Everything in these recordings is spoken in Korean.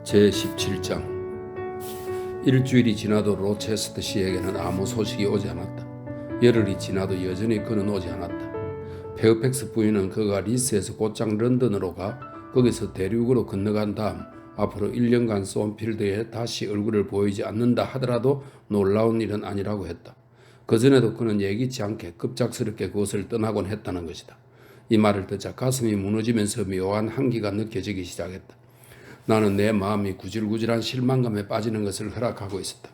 제17장. 일주일이 지나도 로체스터 씨에게는 아무 소식이 오지 않았다. 열흘이 지나도 여전히 그는 오지 않았다. 페어팩스 부인은 그가 리스에서 곧장 런던으로 가 거기서 대륙으로 건너간 다음 앞으로 1년간 솜필드에 다시 얼굴을 보이지 않는다 하더라도 놀라운 일은 아니라고 했다. 그전에도 그는 예기치 않게 급작스럽게 그것을 떠나곤 했다는 것이다. 이 말을 듣자 가슴이 무너지면서 묘한 한기가 느껴지기 시작했다. 나는 내 마음이 구질구질한 실망감에 빠지는 것을 허락하고 있었다.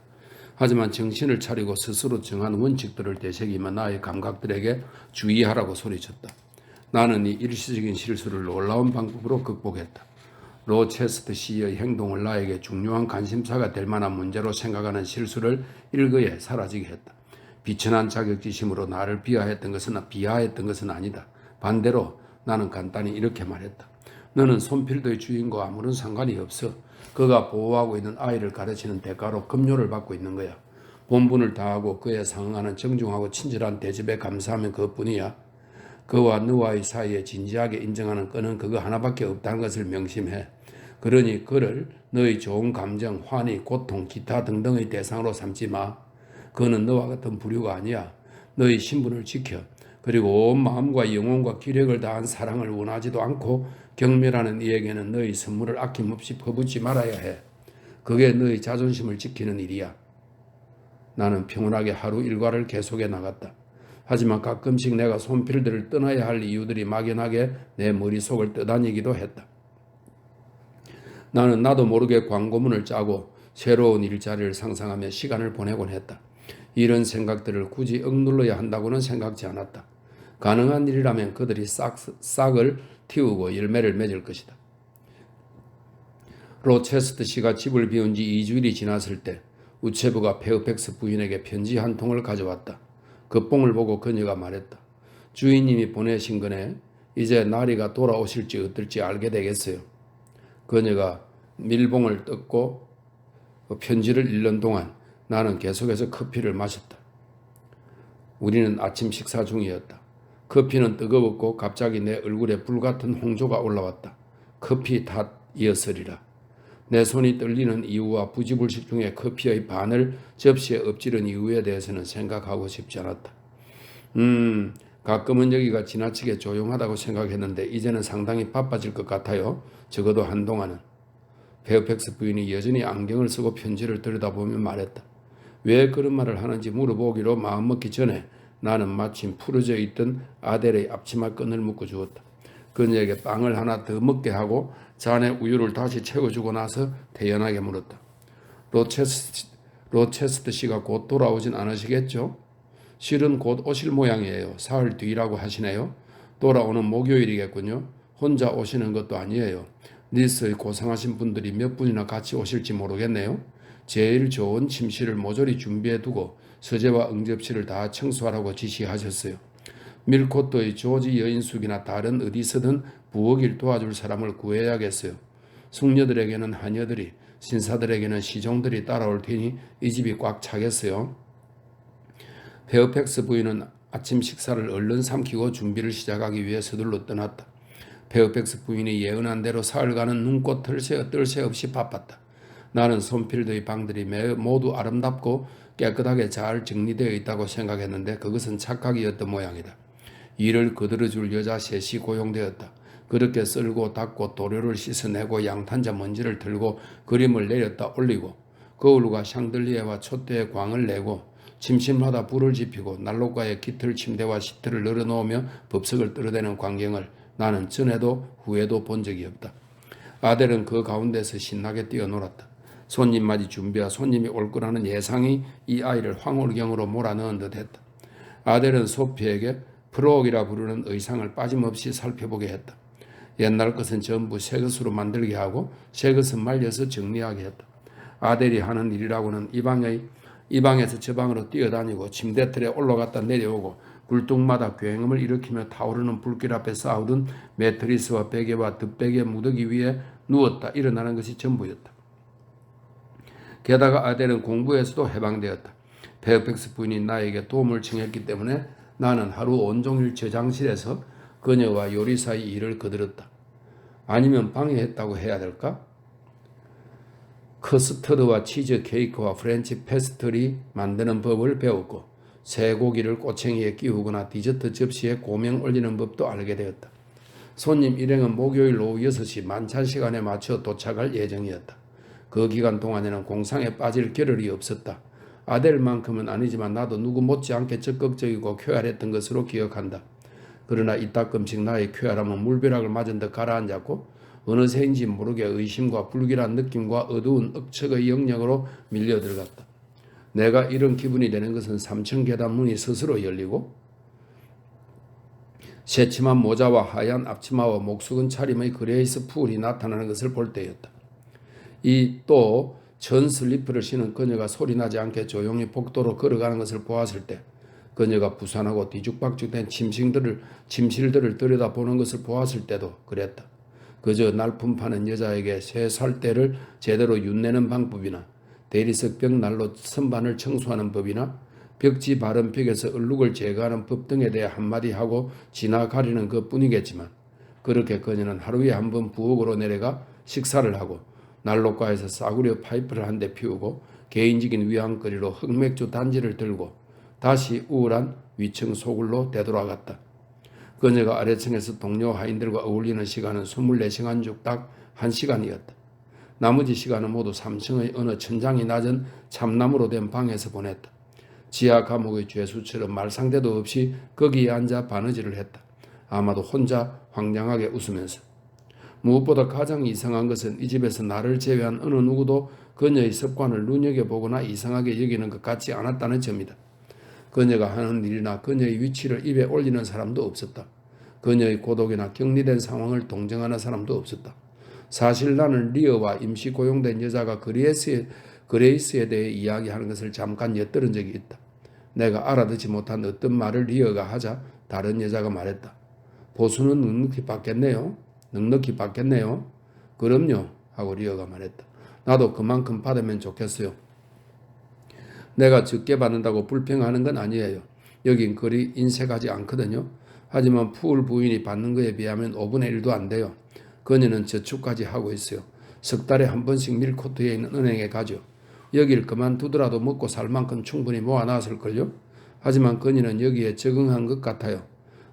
하지만 정신을 차리고 스스로 정한 원칙들을 되새기며 나의 감각들에게 주의하라고 소리쳤다. 나는 이 일시적인 실수를 놀라운 방법으로 극복했다. 로체스터 씨의 행동을 나에게 중요한 관심사가 될 만한 문제로 생각하는 실수를 일거에 사라지게 했다. 비천한 자격지심으로 나를 비하했던 것은 아니다. 반대로 나는 간단히 이렇게 말했다. 너는 솜필드의 주인과 아무런 상관이 없어. 그가 보호하고 있는 아이를 가르치는 대가로 급료를 받고 있는 거야. 본분을 다하고 그에 상응하는 정중하고 친절한 대접에 감사하면 그것뿐이야. 그와 너와의 사이에 진지하게 인정하는 끈은 그거 하나밖에 없다는 것을 명심해. 그러니 그를 너의 좋은 감정, 환희, 고통, 기타 등등의 대상으로 삼지 마. 그는 너와 같은 부류가 아니야. 너의 신분을 지켜. 그리고 온 마음과 영혼과 기력을 다한 사랑을 원하지도 않고 경멸하는 이에게는 너의 선물을 아낌없이 퍼붓지 말아야 해. 그게 너의 자존심을 지키는 일이야. 나는 평온하게 하루 일과를 계속해 나갔다. 하지만 가끔씩 내가 솜필드를 떠나야 할 이유들이 막연하게 내 머릿속을 떠다니기도 했다. 나는 나도 모르게 광고문을 짜고 새로운 일자리를 상상하며 시간을 보내곤 했다. 이런 생각들을 굳이 억눌러야 한다고는 생각지 않았다. 가능한 일이라면 그들이 싹을 틔우고 열매를 맺을 것이다. 로체스터 씨가 집을 비운 지 2주일이 지났을 때 우체부가 페어팩스 부인에게 편지 한 통을 가져왔다. 그 뽕을 보고 그녀가 말했다. 주인님이 보내신 거네. 이제 나리가 돌아오실지 어떨지 알게 되겠어요. 그녀가 밀봉을 뜯고 편지를 읽는 동안 나는 계속해서 커피를 마셨다. 우리는 아침 식사 중이었다. 커피는 뜨거웠고 갑자기 내 얼굴에 불같은 홍조가 올라왔다. 커피 탓이었으리라. 내 손이 떨리는 이유와 부지불식 중에 커피의 반을 접시에 엎지른 이유에 대해서는 생각하고 싶지 않았다. 가끔은 여기가 지나치게 조용하다고 생각했는데 이제는 상당히 바빠질 것 같아요. 적어도 한동안은. 페어팩스 부인이 여전히 안경을 쓰고 편지를 들여다보며 말했다. 왜 그런 말을 하는지 물어보기로 마음먹기 전에 나는 마침 풀어져 있던 아델의 앞치마 끈을 묶어 주었다. 그녀에게 빵을 하나 더 먹게 하고 잔에 우유를 다시 채워주고 나서 태연하게 물었다. 로체스터 씨가 곧 돌아오진 않으시겠죠? 실은 곧 오실 모양이에요. 사흘 뒤라고 하시네요. 돌아오는 목요일이겠군요. 혼자 오시는 것도 아니에요. 니스의 고생하신 분들이 몇 분이나 같이 오실지 모르겠네요. 제일 좋은 침실을 모조리 준비해두고 서재와 응접실을 다 청소하라고 지시하셨어요. 밀코트의 조지 여인숙이나 다른 어디서든 부엌일 도와줄 사람을 구해야겠어요. 숙녀들에게는 하녀들이, 신사들에게는 시종들이 따라올 테니 이 집이 꽉 차겠어요. 페어팩스 부인은 아침 식사를 얼른 삼키고 준비를 시작하기 위해 서둘러 떠났다. 페어팩스 부인이 예언한 대로 사흘간은 눈꽃 뜰 새 없이 바빴다. 나는 솜필드의 방들이 모두 아름답고 깨끗하게 잘 정리되어 있다고 생각했는데 그것은 착각이었던 모양이다. 일을 거들어줄 여자 셋이 고용되었다. 그렇게 썰고 닦고 도료를 씻어내고 양탄자 먼지를 들고 그림을 내렸다 올리고 거울과 샹들리에와 촛대에 광을 내고 침실마다 불을 지피고 난로가에 깃털 침대와 시트를 널어놓으며 법석을 떨어대는 광경을 나는 전에도 후에도 본 적이 없다. 아델은 그 가운데서 신나게 뛰어놀았다. 손님맞이 준비와 손님이 올 거라는 예상이 이 아이를 황홀경으로 몰아넣은 듯했다. 아델은 소피에게 프로옥이라 부르는 의상을 빠짐없이 살펴보게 했다. 옛날 것은 전부 새 것으로 만들게 하고 새 것은 말려서 정리하게 했다. 아델이 하는 일이라고는 이 방에서 저 방으로 뛰어다니고 침대틀에 올라갔다 내려오고 굴뚝마다 굉음을 일으키며 타오르는 불길 앞에 쌓아둔 매트리스와 베개와 득베개 무더기 위에 누웠다 일어나는 것이 전부였다. 게다가 아델은 공부에서도 해방되었다. 페어팩스 부인이 나에게 도움을 청했기 때문에 나는 하루 온종일 저장실에서 그녀와 요리사의 일을 거들었다. 아니면 방해했다고 해야 될까? 커스터드와 치즈 케이크와 프렌치 페스트리 만드는 법을 배웠고 쇠고기를 꼬챙이에 끼우거나 디저트 접시에 고명 올리는 법도 알게 되었다. 손님 일행은 목요일 오후 6시 만찬 시간에 맞춰 도착할 예정이었다. 그 기간 동안에는 공상에 빠질 겨를이 없었다. 아델만큼은 아니지만 나도 누구 못지않게 적극적이고 쾌활했던 것으로 기억한다. 그러나 이따금씩 나의 쾌활함은 물벼락을 맞은 듯 가라앉았고 어느새인지 모르게 의심과 불길한 느낌과 어두운 억측의 영역으로 밀려들어갔다. 내가 이런 기분이 되는 것은 3층 계단 문이 스스로 열리고 새침한 모자와 하얀 앞치마와 목수건 차림의 그레이스 풀이 나타나는 것을 볼 때였다. 이 또 전 슬리퍼를 신은 그녀가 소리나지 않게 조용히 복도로 걸어가는 것을 보았을 때 그녀가 부산하고 뒤죽박죽된 침실들을 들여다보는 것을 보았을 때도 그랬다. 그저 날품 파는 여자에게 새 살대를 제대로 윤내는 방법이나 대리석 벽 난로 선반을 청소하는 법이나 벽지 바른 벽에서 얼룩을 제거하는 법 등에 대해 한마디 하고 지나가려는 것뿐이겠지만 그렇게 그녀는 하루에 한 번 부엌으로 내려가 식사를 하고 난로가에서 싸구려 파이프를 한 대 피우고 개인적인 위안거리로 흑맥주 단지를 들고 다시 우울한 위층 소굴로 되돌아갔다. 그녀가 아래층에서 동료 하인들과 어울리는 시간은 24시간 중 딱 1시간이었다. 나머지 시간은 모두 3층의 어느 천장이 낮은 참나무로 된 방에서 보냈다. 지하 감옥의 죄수처럼 말상대도 없이 거기에 앉아 바느질을 했다. 아마도 혼자 황량하게 웃으면서. 무엇보다 가장 이상한 것은 이 집에서 나를 제외한 어느 누구도 그녀의 습관을 눈여겨보거나 이상하게 여기는 것 같지 않았다는 점이다. 그녀가 하는 일이나 그녀의 위치를 입에 올리는 사람도 없었다. 그녀의 고독이나 격리된 상황을 동정하는 사람도 없었다. 사실 나는 리어와 임시 고용된 여자가 그레이스에 대해 이야기하는 것을 잠깐 엿들은 적이 있다. 내가 알아듣지 못한 어떤 말을 리어가 하자 다른 여자가 말했다. 보수는 넉넉히 받겠네요. 그럼요 하고 리어가 말했다. 나도 그만큼 받으면 좋겠어요. 내가 적게 받는다고 불평하는 건 아니에요. 여긴 그리 인색하지 않거든요. 하지만 푸울 부인이 받는 거에 비하면 5분의 1도 안 돼요. 그녀는 저축까지 하고 있어요. 석 달에 한 번씩 밀코트에 있는 은행에 가죠. 여길 그만두더라도 먹고 살 만큼 충분히 모아놨을걸요. 하지만 그녀는 여기에 적응한 것 같아요.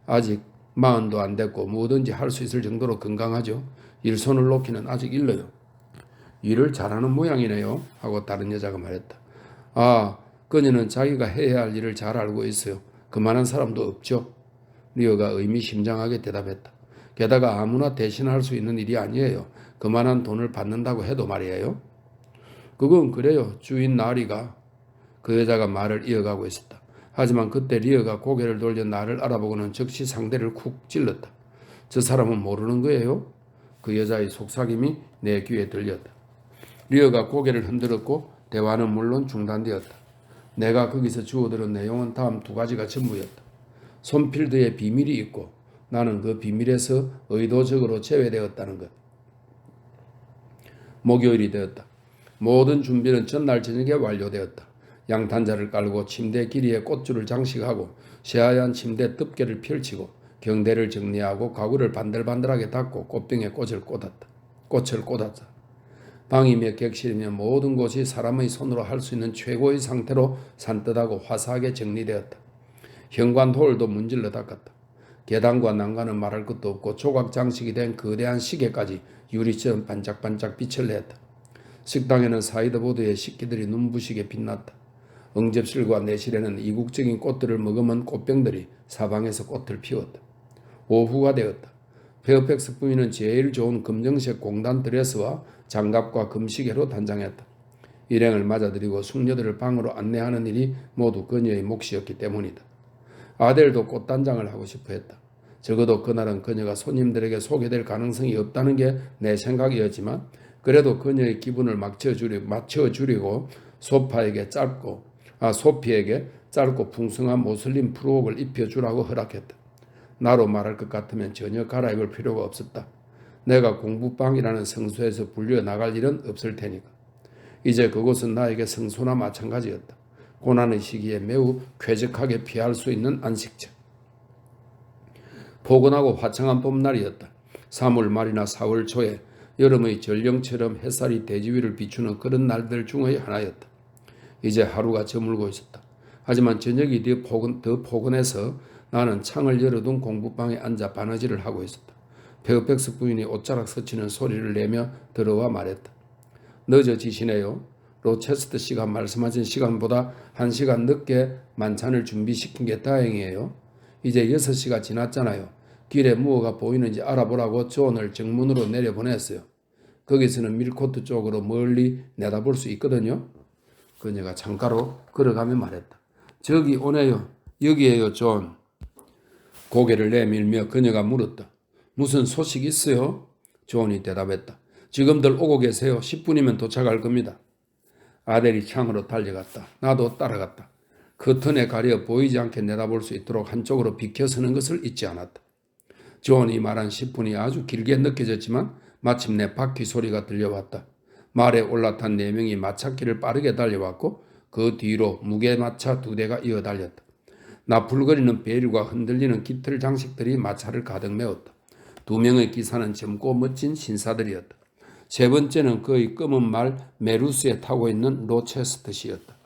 아직 40도 안 됐고 뭐든지 할 수 있을 정도로 건강하죠. 일손을 놓기는 아직 일러요. 일을 잘하는 모양이네요 하고 다른 여자가 말했다. 아, 그녀는 자기가 해야 할 일을 잘 알고 있어요. 그만한 사람도 없죠. 리어가 의미심장하게 대답했다. 게다가 아무나 대신할 수 있는 일이 아니에요. 그만한 돈을 받는다고 해도 말이에요. 그건 그래요. 주인 나리가. 그 여자가 말을 이어가고 있었다. 하지만 그때 리어가 고개를 돌려 나를 알아보고는 즉시 상대를 쿡 찔렀다. 저 사람은 모르는 거예요? 그 여자의 속삭임이 내 귀에 들렸다. 리어가 고개를 흔들었고 대화는 물론 중단되었다. 내가 거기서 주워들은 내용은 다음 두 가지가 전부였다. 손필드에 비밀이 있고 나는 그 비밀에서 의도적으로 제외되었다는 것. 목요일이 되었다. 모든 준비는 전날 저녁에 완료되었다. 양탄자를 깔고 침대 길이에 꽃줄을 장식하고 새하얀 침대 덮개를 펼치고 경대를 정리하고 가구를 반들반들하게 닫고 꽃병에 꽃을 꽂았다. 방이 몇 객실이면 모든 곳이 사람의 손으로 할 수 있는 최고의 상태로 산뜻하고 화사하게 정리되었다. 현관 홀도 문질러 닦았다. 계단과 난간은 말할 것도 없고 조각 장식이 된 거대한 시계까지 유리처럼 반짝반짝 빛을 냈다. 식당에는 사이드보드에 식기들이 눈부시게 빛났다. 응접실과 내실에는 이국적인 꽃들을 머금은 꽃병들이 사방에서 꽃을 피웠다. 오후가 되었다. 페어팩스 부인은 제일 좋은 검정색 공단 드레스와 장갑과 금시계로 단장했다. 일행을 맞아들이고 숙녀들을 방으로 안내하는 일이 모두 그녀의 몫이었기 때문이다. 아델도 꽃단장을 하고 싶어 했다. 적어도 그날은 그녀가 손님들에게 소개될 가능성이 없다는 게 내 생각이었지만 그래도 그녀의 기분을 맞춰주려고 소피에게 짧고 풍성한 모슬린 프로옥을 입혀주라고 허락했다. 나로 말할 것 같으면 전혀 갈아입을 필요가 없었다. 내가 공부방이라는 성소에서 불려 나갈 일은 없을 테니까. 이제 그곳은 나에게 성소나 마찬가지였다. 고난의 시기에 매우 쾌적하게 피할 수 있는 안식처. 포근하고 화창한 봄날이었다. 3월 말이나 4월 초에 여름의 전령처럼 햇살이 대지 위를 비추는 그런 날들 중의 하나였다. 이제 하루가 저물고 있었다. 하지만 저녁이 더 포근해서 나는 창을 열어둔 공부방에 앉아 바느질을 하고 있었다. 페어팩스 부인이 옷자락 스치는 소리를 내며 들어와 말했다. 늦어지시네요. 로체스터 씨가 말씀하신 시간보다 1시간 늦게 만찬을 준비시킨 게 다행이에요. 이제 6시가 지났잖아요. 길에 무엇가 보이는지 알아보라고 존을 정문으로 내려보냈어요. 거기서는 밀코트 쪽으로 멀리 내다볼 수 있거든요. 그녀가 창가로 걸어가며 말했다. 저기 오네요. 여기에요, 존. 고개를 내밀며 그녀가 물었다. 무슨 소식 있어요? 존이 대답했다. 지금들 오고 계세요. 10분이면 도착할 겁니다. 아델이 창으로 달려갔다. 나도 따라갔다. 커튼에 가려 보이지 않게 내다볼 수 있도록 한쪽으로 비켜서는 것을 잊지 않았다. 존이 말한 10분이 아주 길게 느껴졌지만 마침내 바퀴 소리가 들려왔다. 말에 올라탄 4명이 마차길을 빠르게 달려왔고 그 뒤로 무게마차 2대가 이어 달렸다. 나풀거리는 베일과 흔들리는 깃털 장식들이 마차를 가득 메웠다. 2명의 기사는 젊고 멋진 신사들이었다. 세 번째는 그의 검은 말 메루스에 타고 있는 로체스터 씨였다.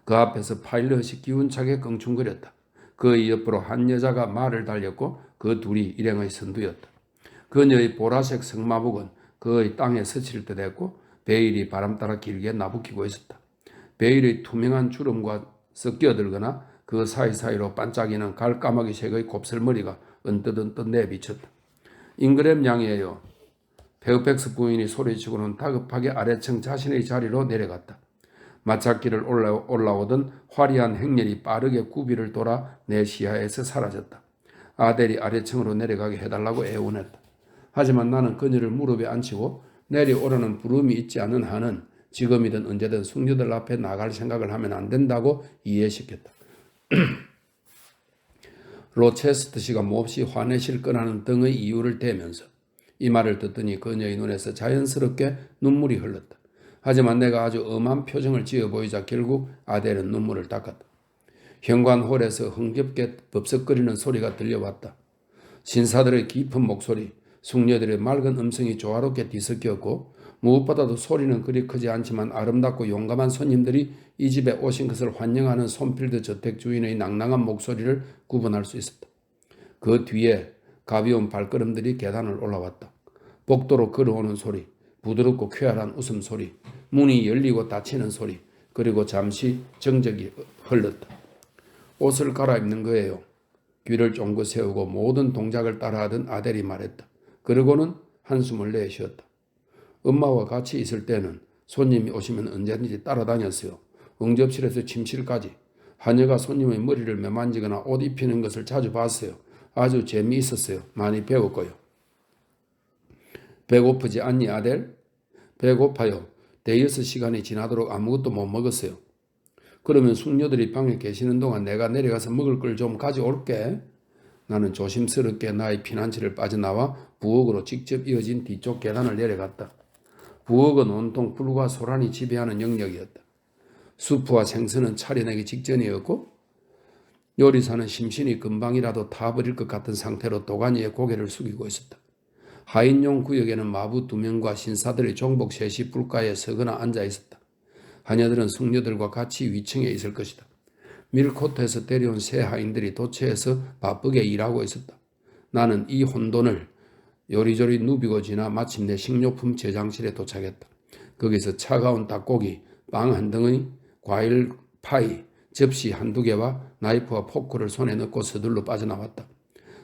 그 앞에서 파일럿이 기운차게 껑충거렸다. 그의 옆으로 한 여자가 말을 달렸고 그 둘이 일행의 선두였다. 그녀의 보라색 승마복은 그의 땅에 스칠 듯 했고 베일이 바람 따라 길게 나부끼고 있었다. 베일의 투명한 주름과 섞여들거나 그 사이사이로 반짝이는 갈까마귀 색의 곱슬머리가 언뜻언뜻 내비쳤다. 잉그램 양이에요. 페어팩스 부인이 소리치고는 다급하게 아래층 자신의 자리로 내려갔다. 마차길을 올라오던 화려한 행렬이 빠르게 구비를 돌아 내 시야에서 사라졌다. 아델이 아래층으로 내려가게 해달라고 애원했다. 하지만 나는 그녀를 무릎에 앉히고 내려오라는 부름이 있지 않은 한은 지금이든 언제든 숙녀들 앞에 나갈 생각을 하면 안 된다고 이해시켰다. 로체스터 씨가 몹시 화내실 거라는 등의 이유를 대면서 이 말을 듣더니 그녀의 눈에서 자연스럽게 눈물이 흘렀다. 하지만 내가 아주 엄한 표정을 지어 보이자 결국 아델은 눈물을 닦았다. 현관홀에서 흥겹게 법석거리는 소리가 들려왔다. 신사들의 깊은 목소리, 숙녀들의 맑은 음성이 조화롭게 뒤섞였고 무엇보다도 소리는 그리 크지 않지만 아름답고 용감한 손님들이 이 집에 오신 것을 환영하는 손필드 저택 주인의 낭낭한 목소리를 구분할 수 있었다. 그 뒤에 가벼운 발걸음들이 계단을 올라왔다. 복도로 걸어오는 소리, 부드럽고 쾌활한 웃음소리, 문이 열리고 닫히는 소리, 그리고 잠시 정적이 흘렀다. 옷을 갈아입는 거예요. 귀를 쫑긋 세우고 모든 동작을 따라하던 아델이 말했다. 그러고는 한숨을 내쉬었다. 엄마와 같이 있을 때는 손님이 오시면 언제든지 따라다녔어요. 응접실에서 침실까지. 하녀가 손님의 머리를 매만지거나 옷 입히는 것을 자주 봤어요. 아주 재미있었어요. 많이 배웠고요. 배고프지 않니 아델? 배고파요. 대여섯 시간이 지나도록 아무것도 못 먹었어요. 그러면 숙녀들이 방에 계시는 동안 내가 내려가서 먹을 걸 좀 가져올게. 나는 조심스럽게 나의 피난처를 빠져나와 부엌으로 직접 이어진 뒤쪽 계단을 내려갔다. 부엌은 온통 불과 소란이 지배하는 영역이었다. 수프와 생선은 차려내기 직전이었고 요리사는 심신이 금방이라도 타버릴 것 같은 상태로 도가니에 고개를 숙이고 있었다. 하인용 구역에는 마부 2명과 신사들의 종복 셋이 불가에 서거나 앉아 있었다. 하녀들은 숙녀들과 같이 위층에 있을 것이다. 밀코트에서 데려온 새 하인들이 도처에서 바쁘게 일하고 있었다. 나는 이 혼돈을 요리조리 누비고 지나 마침내 식료품 제장실에 도착했다. 거기서 차가운 닭고기, 빵 한 덩이, 과일 파이, 접시 1-2개와 나이프와 포크를 손에 넣고 서둘러 빠져나왔다.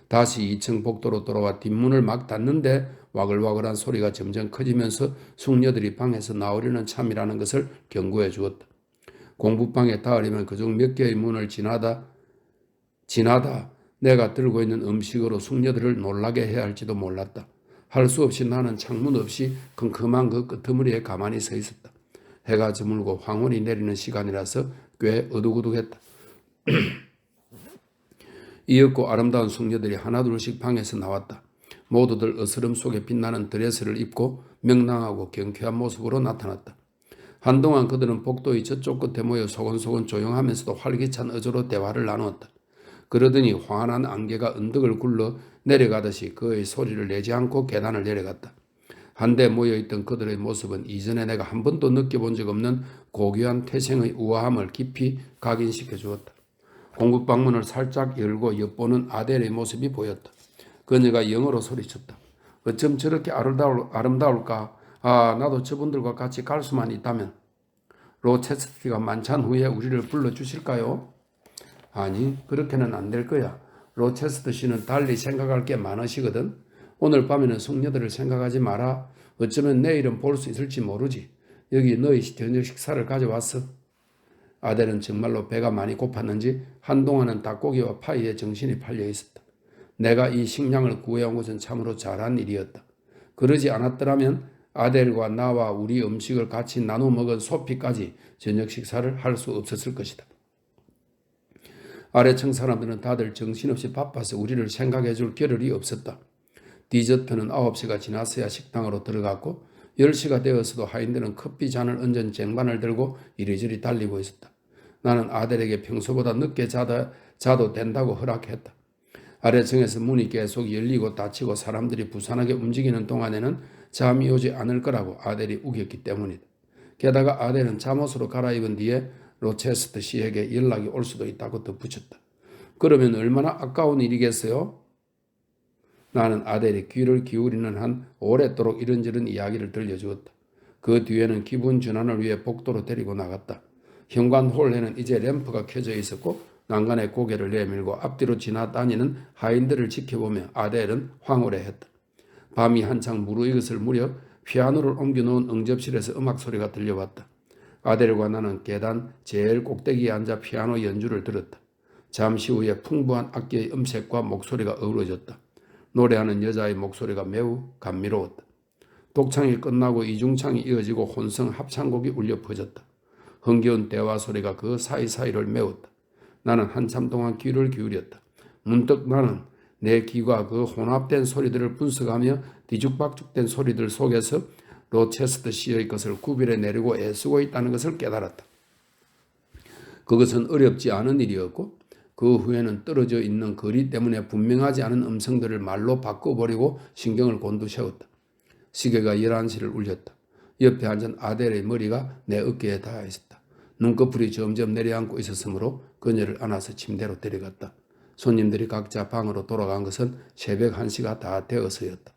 다시 2층 복도로 돌아와 뒷문을 막 닫는데 와글와글한 소리가 점점 커지면서 숙녀들이 방에서 나오려는 참이라는 것을 경고해 주었다. 공부방에 닿으려면 그중 몇 개의 문을 지나다 내가 들고 있는 음식으로 숙녀들을 놀라게 해야 할지도 몰랐다. 할 수 없이 나는 창문 없이 컴컴한 그 끄트머리에 가만히 서 있었다. 해가 저물고 황혼이 내리는 시간이라서 꽤 어둑어둑했다. 이윽고 아름다운 숙녀들이 하나둘씩 방에서 나왔다. 모두들 어스름 속에 빛나는 드레스를 입고 명랑하고 경쾌한 모습으로 나타났다. 한동안 그들은 복도의 저쪽 끝에 모여 소곤소곤 조용하면서도 활기찬 어조로 대화를 나누었다. 그러더니 환한 안개가 언덕을 굴러 내려가듯이 그의 소리를 내지 않고 계단을 내려갔다. 한데 모여있던 그들의 모습은 이전에 내가 한 번도 느껴본 적 없는 고귀한 태생의 우아함을 깊이 각인시켜 주었다. 공급 방문을 살짝 열고 엿보는 아델의 모습이 보였다. 그녀가 영어로 소리쳤다. 어쩜 저렇게 아름다울까? 아, 나도 저분들과 같이 갈 수만 있다면. 로체스티가 만찬 후에 우리를 불러주실까요? 아니, 그렇게는 안 될 거야. 로체스터 씨는 달리 생각할 게 많으시거든. 오늘 밤에는 숙녀들을 생각하지 마라. 어쩌면 내일은 볼 수 있을지 모르지. 여기 너희 저녁 식사를 가져왔어. 아델은 정말로 배가 많이 고팠는지 한동안은 닭고기와 파이에 정신이 팔려 있었다. 내가 이 식량을 구해온 것은 참으로 잘한 일이었다. 그러지 않았더라면 아델과 나와 우리 음식을 같이 나눠 먹은 소피까지 저녁 식사를 할 수 없었을 것이다. 아래층 사람들은 다들 정신없이 바빠서 우리를 생각해 줄 겨를이 없었다. 디저트는 9시가 지났어야 식당으로 들어갔고 10시가 되었어도 하인들은 커피 잔을 얹은 쟁반을 들고 이리저리 달리고 있었다. 나는 아델에게 평소보다 늦게 자도 된다고 허락했다. 아래층에서 문이 계속 열리고 닫히고 사람들이 부산하게 움직이는 동안에는 잠이 오지 않을 거라고 아델이 우겼기 때문이다. 게다가 아델은 잠옷으로 갈아입은 뒤에 로체스터 씨에게 연락이 올 수도 있다고 덧붙였다. 그러면 얼마나 아까운 일이겠어요? 나는 아델이 귀를 기울이는 한 오랫도록 이런저런 이야기를 들려주었다. 그 뒤에는 기분 전환을 위해 복도로 데리고 나갔다. 현관 홀에는 이제 램프가 켜져 있었고 난간에 고개를 내밀고 앞뒤로 지나다니는 하인들을 지켜보며 아델은 황홀해했다. 밤이 한창 무르익었을 무렵 피아노를 옮겨놓은 응접실에서 음악 소리가 들려왔다. 아델과 나는 계단 제일 꼭대기에 앉아 피아노 연주를 들었다. 잠시 후에 풍부한 악기의 음색과 목소리가 어우러졌다. 노래하는 여자의 목소리가 매우 감미로웠다. 독창이 끝나고 이중창이 이어지고 혼성 합창곡이 울려 퍼졌다. 흥겨운 대화 소리가 그 사이사이를 메웠다. 나는 한참 동안 귀를 기울였다. 문득 나는 내 귀가 그 혼합된 소리들을 분석하며 뒤죽박죽된 소리들 속에서 로체스터 씨의 것을 구별해 내려고 애쓰고 있다는 것을 깨달았다. 그것은 어렵지 않은 일이었고 그 후에는 떨어져 있는 거리 때문에 분명하지 않은 음성들을 말로 바꿔버리고 신경을 곤두세웠다. 시계가 11시를 울렸다. 옆에 앉은 아델의 머리가 내 어깨에 닿아 있었다. 눈꺼풀이 점점 내려앉고 있었으므로 그녀를 안아서 침대로 데려갔다. 손님들이 각자 방으로 돌아간 것은 새벽 1시가 다 되어서였다.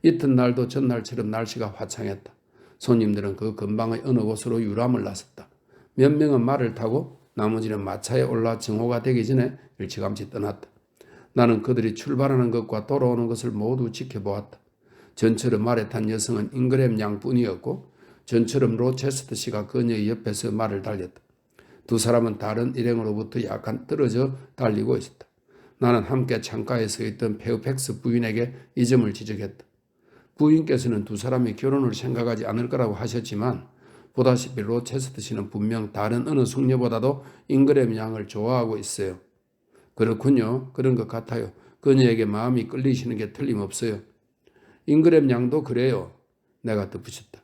이튿날도 전날처럼 날씨가 화창했다. 손님들은 그 근방의 어느 곳으로 유람을 나섰다. 몇 명은 말을 타고 나머지는 마차에 올라 정오가 되기 전에 일찌감치 떠났다. 나는 그들이 출발하는 것과 돌아오는 것을 모두 지켜보았다. 전처럼 말에 탄 여성은 잉그램 양뿐이었고 전처럼 로체스터 씨가 그녀의 옆에서 말을 달렸다. 두 사람은 다른 일행으로부터 약간 떨어져 달리고 있었다. 나는 함께 창가에 서 있던 페어팩스 부인에게 이 점을 지적했다. 부인께서는 두 사람이 결혼을 생각하지 않을 거라고 하셨지만 보다시피 로체스터 씨는 분명 다른 어느 숙녀보다도 잉그램 양을 좋아하고 있어요. 그렇군요. 그런 것 같아요. 그녀에게 마음이 끌리시는 게 틀림없어요. 잉그램 양도 그래요. 내가 덧붙였다.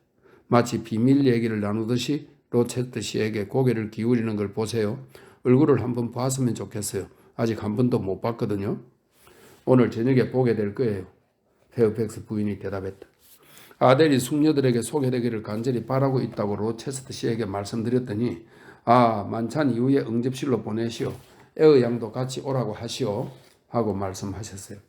마치 비밀 얘기를 나누듯이 로체스터 씨에게 고개를 기울이는 걸 보세요. 얼굴을 한번 봤으면 좋겠어요. 아직 한 번도 못 봤거든요. 오늘 저녁에 보게 될 거예요. 페어팩스 부인이 대답했다. 아델이 숙녀들에게 소개되기를 간절히 바라고 있다고 로체스터 씨에게 말씀드렸더니 만찬 이후에 응접실로 보내시오. 애의 양도 같이 오라고 하시오. 하고 말씀하셨어요.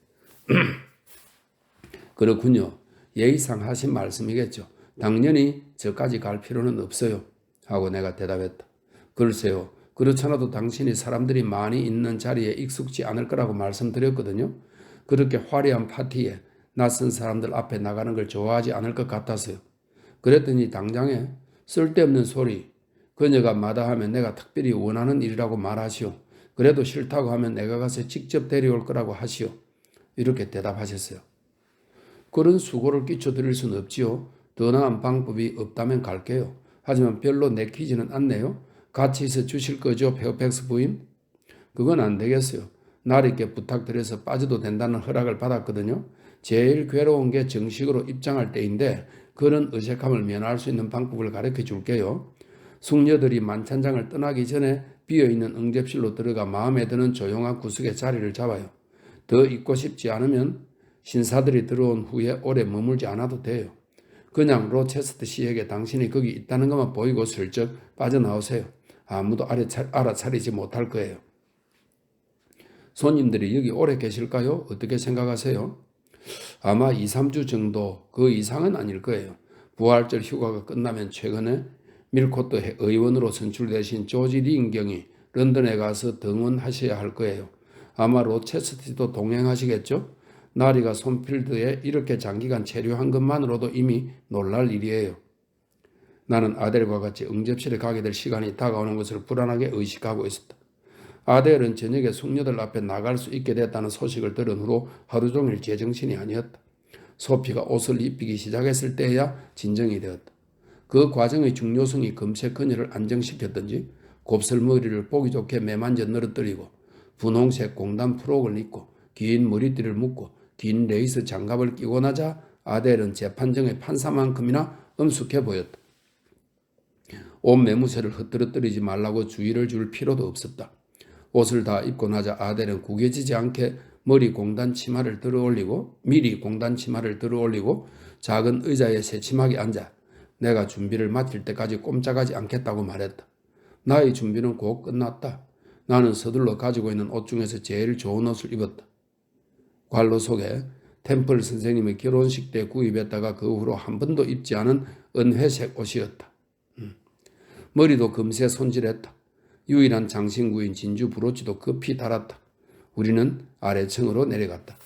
그렇군요. 예의상 하신 말씀이겠죠. 당연히 저까지 갈 필요는 없어요. 하고 내가 대답했다. 글쎄요. 그렇잖아도 당신이 사람들이 많이 있는 자리에 익숙지 않을 거라고 말씀드렸거든요. 그렇게 화려한 파티에 낯선 사람들 앞에 나가는 걸 좋아하지 않을 것 같아서요. 그랬더니 당장에 쓸데없는 소리, 그녀가 마다하면 내가 특별히 원하는 일이라고 말하시오. 그래도 싫다고 하면 내가 가서 직접 데려올 거라고 하시오. 이렇게 대답하셨어요. 그런 수고를 끼쳐드릴 수는 없지요. 더 나은 방법이 없다면 갈게요. 하지만 별로 내키지는 않네요. 같이 있어 주실 거죠, 페어팩스 부인? 그건 안 되겠어요. 날 있게 부탁드려서 빠져도 된다는 허락을 받았거든요. 제일 괴로운 게 정식으로 입장할 때인데 그런 어색함을 면할 수 있는 방법을 가르쳐 줄게요. 숙녀들이 만찬장을 떠나기 전에 비어있는 응접실로 들어가 마음에 드는 조용한 구석에 자리를 잡아요. 더 있고 싶지 않으면 신사들이 들어온 후에 오래 머물지 않아도 돼요. 그냥 로체스터 씨에게 당신이 거기 있다는 것만 보이고 슬쩍 빠져나오세요. 아무도 알아차리지 못할 거예요. 손님들이 여기 오래 계실까요? 어떻게 생각하세요? 아마 2, 3주 정도, 그 이상은 아닐 거예요. 부활절 휴가가 끝나면 최근에 밀코트 의원으로 선출되신 조지 링경이 런던에 가서 등원하셔야 할 거예요. 아마 로체스티도 동행하시겠죠? 나리가 손필드에 이렇게 장기간 체류한 것만으로도 이미 놀랄 일이에요. 나는 아델과 같이 응접실에 가게 될 시간이 다가오는 것을 불안하게 의식하고 있었다. 아델은 저녁에 숙녀들 앞에 나갈 수 있게 됐다는 소식을 들은 후로 하루 종일 제정신이 아니었다. 소피가 옷을 입히기 시작했을 때야 진정이 되었다. 그 과정의 중요성이 금세 그녀를 안정시켰던지 곱슬머리를 보기 좋게 매만져 늘어뜨리고 분홍색 공단 프록을 입고 긴 머리띠를 묶고 긴 레이스 장갑을 끼고 나자 아델은 재판정의 판사만큼이나 엄숙해 보였다. 옷 매무새를 흩뜨러뜨리지 말라고 주의를 줄 필요도 없었다. 옷을 다 입고 나자 아델은 구겨지지 않게 미리 공단 치마를 들어올리고 작은 의자에 새침하게 앉아 내가 준비를 마칠 때까지 꼼짝하지 않겠다고 말했다. 나의 준비는 곧 끝났다. 나는 서둘러 가지고 있는 옷 중에서 제일 좋은 옷을 입었다. 관로 속에 템플 선생님의 결혼식 때 구입했다가 그 후로 한 번도 입지 않은 은회색 옷이었다. 머리도 금세 손질했다. 유일한 장신구인 진주 브로치도 급히 달았다. 우리는 아래층으로 내려갔다.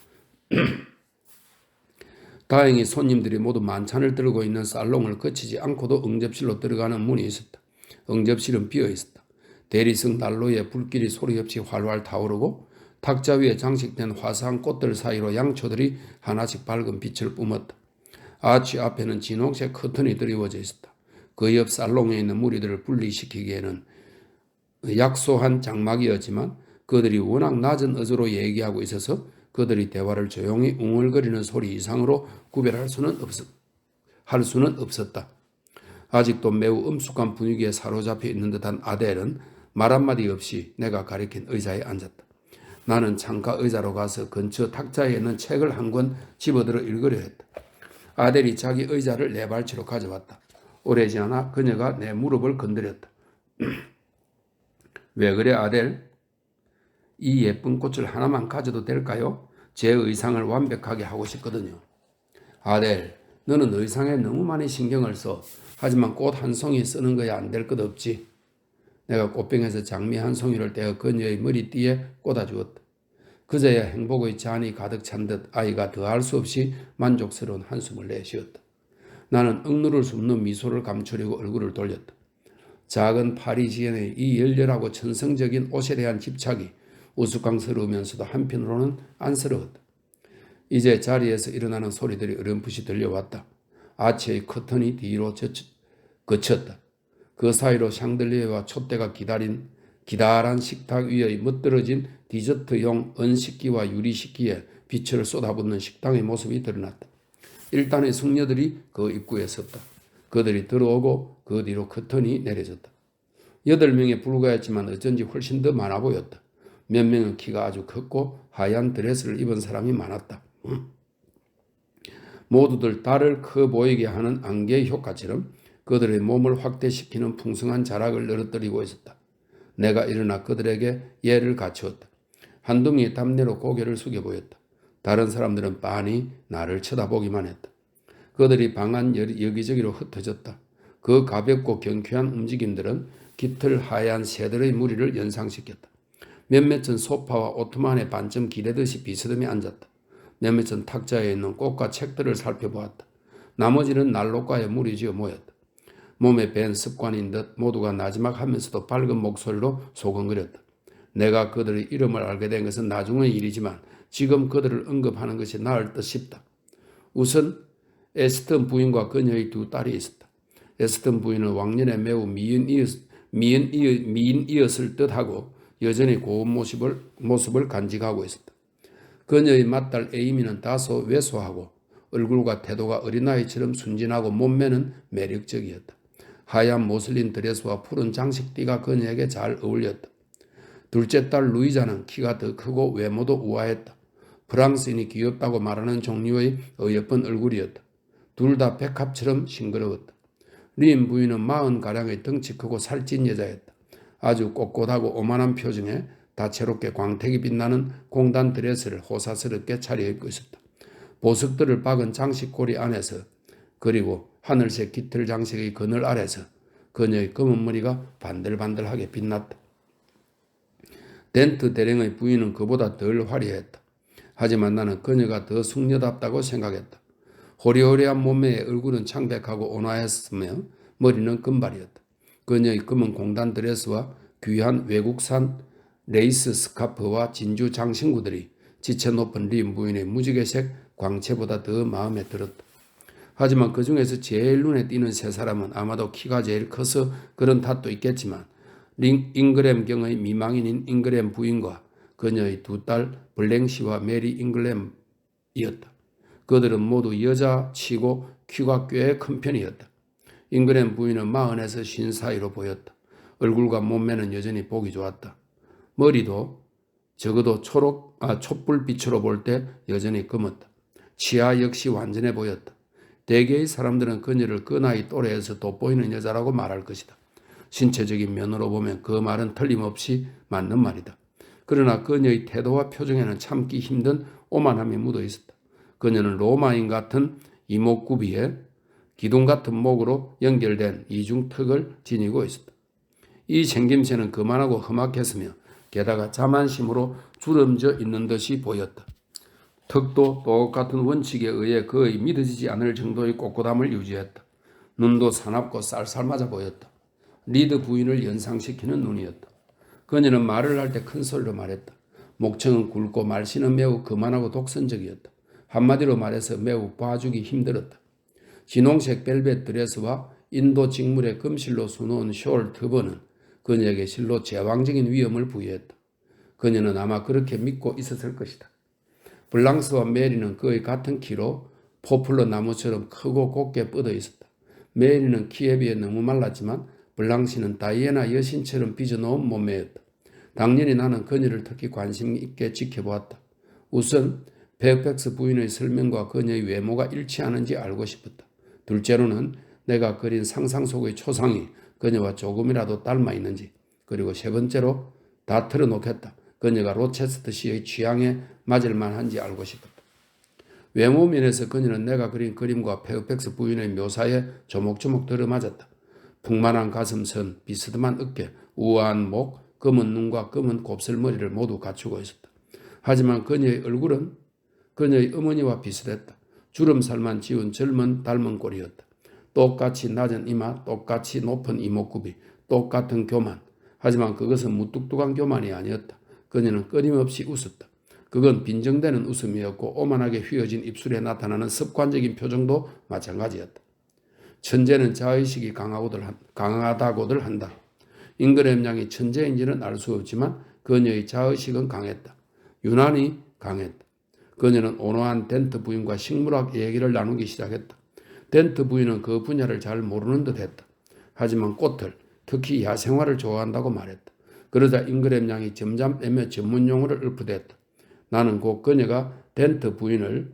다행히 손님들이 모두 만찬을 들고 있는 살롱을 거치지 않고도 응접실로 들어가는 문이 있었다. 응접실은 비어 있었다. 대리석 난로에 불길이 소리 없이 활활 타오르고 탁자 위에 장식된 화사한 꽃들 사이로 양초들이 하나씩 밝은 빛을 뿜었다. 아치 앞에는 진홍색 커튼이 드리워져 있었다. 그 옆 살롱에 있는 무리들을 분리시키기에는 약소한 장막이었지만 그들이 워낙 낮은 어조로 얘기하고 있어서 그들이 대화를 조용히 웅얼거리는 소리 이상으로 구별할 수는 없었다. 아직도 매우 엄숙한 분위기에 사로잡혀 있는 듯한 아델은 말 한마디 없이 내가 가리킨 의자에 앉았다. 나는 창가 의자로 가서 근처 탁자에 있는 책을 한 권 집어들어 읽으려 했다. 아델이 자기 의자를 내 발치로 가져왔다. 오래지 않아 그녀가 내 무릎을 건드렸다. 왜 그래 아델? 이 예쁜 꽃을 하나만 가져도 될까요? 제 의상을 완벽하게 하고 싶거든요. 아델, 너는 의상에 너무 많이 신경을 써. 하지만 꽃 한 송이 쓰는 거야 안 될 것 없지. 내가 꽃병에서 장미 한 송이를 떼어 그녀의 머리띠에 꽂아주었다. 그제야 행복의 잔이 가득 찬 듯 아이가 더할 수 없이 만족스러운 한숨을 내쉬었다. 나는 억누를 수 없는 미소를 감추려고 얼굴을 돌렸다. 작은 파리지엔의 이 열렬하고 천성적인 옷에 대한 집착이 우스꽝스러우면서도 한편으로는 안쓰러웠다. 이제 자리에서 일어나는 소리들이 어렴풋이 들려왔다. 아치의 커튼이 뒤로 거쳤다. 그 사이로 샹들리에와 촛대가 기다란 식탁 위의 멋들어진 디저트용 은식기와 유리식기에 빛을 쏟아붓는 식당의 모습이 드러났다. 일단의 숙녀들이 그 입구에 섰다. 그들이 들어오고 그 뒤로 커튼이 내려졌다. 8명에 불과했지만 어쩐지 훨씬 더 많아 보였다. 몇 명은 키가 아주 컸고 하얀 드레스를 입은 사람이 많았다. 모두들 달을 커 보이게 하는 안개의 효과처럼 그들의 몸을 확대시키는 풍성한 자락을 늘어뜨리고 있었다. 내가 일어나 그들에게 예를 갖추었다. 한둥이 담내로 고개를 숙여 보였다. 다른 사람들은 빤히 나를 쳐다보기만 했다. 그들이 방 안 여기저기로 흩어졌다. 그 가볍고 경쾌한 움직임들은 깃털 하얀 새들의 무리를 연상시켰다. 몇몇은 소파와 오토만에 반쯤 기대듯이 비스듬히 앉았다. 몇몇은 탁자에 있는 꽃과 책들을 살펴보았다. 나머지는 난로가에 무리지어 모였다. 몸에 밴 습관인 듯 모두가 나지막하면서도 밝은 목소리로 소곤거렸다. 내가 그들의 이름을 알게 된 것은 나중의 일이지만 지금 그들을 언급하는 것이 나을 듯 싶다. 우선 에스턴 부인과 그녀의 두 딸이 있었다. 에스턴 부인은 왕년에 매우 미인이었을 듯하고 여전히 고운 모습을 간직하고 있었다. 그녀의 맏딸 에이미는 다소 왜소하고 얼굴과 태도가 어린아이처럼 순진하고 몸매는 매력적이었다. 하얀 모슬린 드레스와 푸른 장식띠가 그녀에게 잘 어울렸다. 둘째 딸 루이자는 키가 더 크고 외모도 우아했다. 프랑스인이 귀엽다고 말하는 종류의 어여쁜 얼굴이었다. 둘 다 백합처럼 싱그러웠다. 린 부인은 40가량의 덩치 크고 살찐 여자였다. 아주 꼿꼿하고 오만한 표정에 다채롭게 광택이 빛나는 공단 드레스를 호사스럽게 차려입고 있었다. 보석들을 박은 장식고리 안에서 그리고 하늘색 깃털 장식의 그늘 아래서 그녀의 검은 머리가 반들반들하게 빛났다. 덴트 대령의 부인은 그보다 덜 화려했다. 하지만 나는 그녀가 더 숙녀답다고 생각했다. 호리호리한 몸매의 얼굴은 창백하고 온화했으며 머리는 금발이었다. 그녀의 검은 공단 드레스와 귀한 외국산 레이스 스카프와 진주 장신구들이 지체 높은 린 부인의 무지개색 광채보다 더 마음에 들었다. 하지만 그 중에서 제일 눈에 띄는 세 사람은 아마도 키가 제일 커서 그런 탓도 있겠지만 잉그램 경의 미망인인 잉그램 부인과 그녀의 두 딸 블랭시와 메리 잉글램이었다. 그들은 모두 여자치고 키가 꽤 큰 편이었다. 잉그램 부인은 40에서 50 사이로 보였다. 얼굴과 몸매는 여전히 보기 좋았다. 머리도 적어도 촛불빛으로 볼 때 여전히 검었다. 치아 역시 완전해 보였다. 대개의 사람들은 그녀를 그 나이 또래에서 돋보이는 여자라고 말할 것이다. 신체적인 면으로 보면 그 말은 틀림없이 맞는 말이다. 그러나 그녀의 태도와 표정에는 참기 힘든 오만함이 묻어 있었다. 그녀는 로마인 같은 이목구비에 기둥 같은 목으로 연결된 이중턱을 지니고 있었다. 이 생김새는 거만하고 험악했으며 게다가 자만심으로 주름져 있는 듯이 보였다. 턱도 똑같은 원칙에 의해 거의 믿어지지 않을 정도의 꼿꼿함을 유지했다. 눈도 사납고 쌀쌀맞아 보였다. 리드 부인을 연상시키는 눈이었다. 그녀는 말을 할 때 큰 소리로 말했다. 목청은 굵고 말씨는 매우 거만하고 독선적이었다. 한마디로 말해서 매우 봐주기 힘들었다. 진홍색 벨벳 드레스와 인도 직물의 금실로 수놓은 숄 터번은 그녀에게 실로 제왕적인 위엄을 부여했다. 그녀는 아마 그렇게 믿고 있었을 것이다. 블랑스와 메리는 거의 같은 키로 포플러 나무처럼 크고 곱게 뻗어 있었다. 메리는 키에 비해 너무 말랐지만 블랑시는 다이애나 여신처럼 빚어놓은 몸매였다. 당연히 나는 그녀를 특히 관심 있게 지켜보았다. 우선 페어팩스 부인의 설명과 그녀의 외모가 일치하는지 알고 싶었다. 둘째로는 내가 그린 상상 속의 초상이 그녀와 조금이라도 닮아 있는지, 그리고 세 번째로 다 털어놓겠다. 그녀가 로체스터 시의 취향에 맞을 만한지 알고 싶었다. 외모 면에서 그녀는 내가 그린 그림과 페어팩스 부인의 묘사에 조목조목 들어맞았다. 풍만한 가슴선, 비스듬한 어깨, 우아한 목, 검은 눈과 검은 곱슬머리를 모두 갖추고 있었다. 하지만 그녀의 얼굴은 그녀의 어머니와 비슷했다. 주름살만 지운 젊은 닮은 꼴이었다. 똑같이 낮은 이마, 똑같이 높은 이목구비, 똑같은 교만. 하지만 그것은 무뚝뚝한 교만이 아니었다. 그녀는 끊임없이 웃었다. 그건 빈정대는 웃음이었고 오만하게 휘어진 입술에 나타나는 습관적인 표정도 마찬가지였다. 천재는 자의식이 강하다고들 한다. 잉그램 양이 천재인지는 알 수 없지만 그녀의 자의식은 강했다. 유난히 강했다. 그녀는 온화한 덴트 부인과 식물학 얘기를 나누기 시작했다. 덴트 부인은 그 분야를 잘 모르는 듯 했다. 하지만 꽃을, 특히 야생화를 좋아한다고 말했다. 그러자 잉그램 양이 점잖 빼며 전문 용어를 읊어댔다. 나는 곧 그녀가 덴트 부인을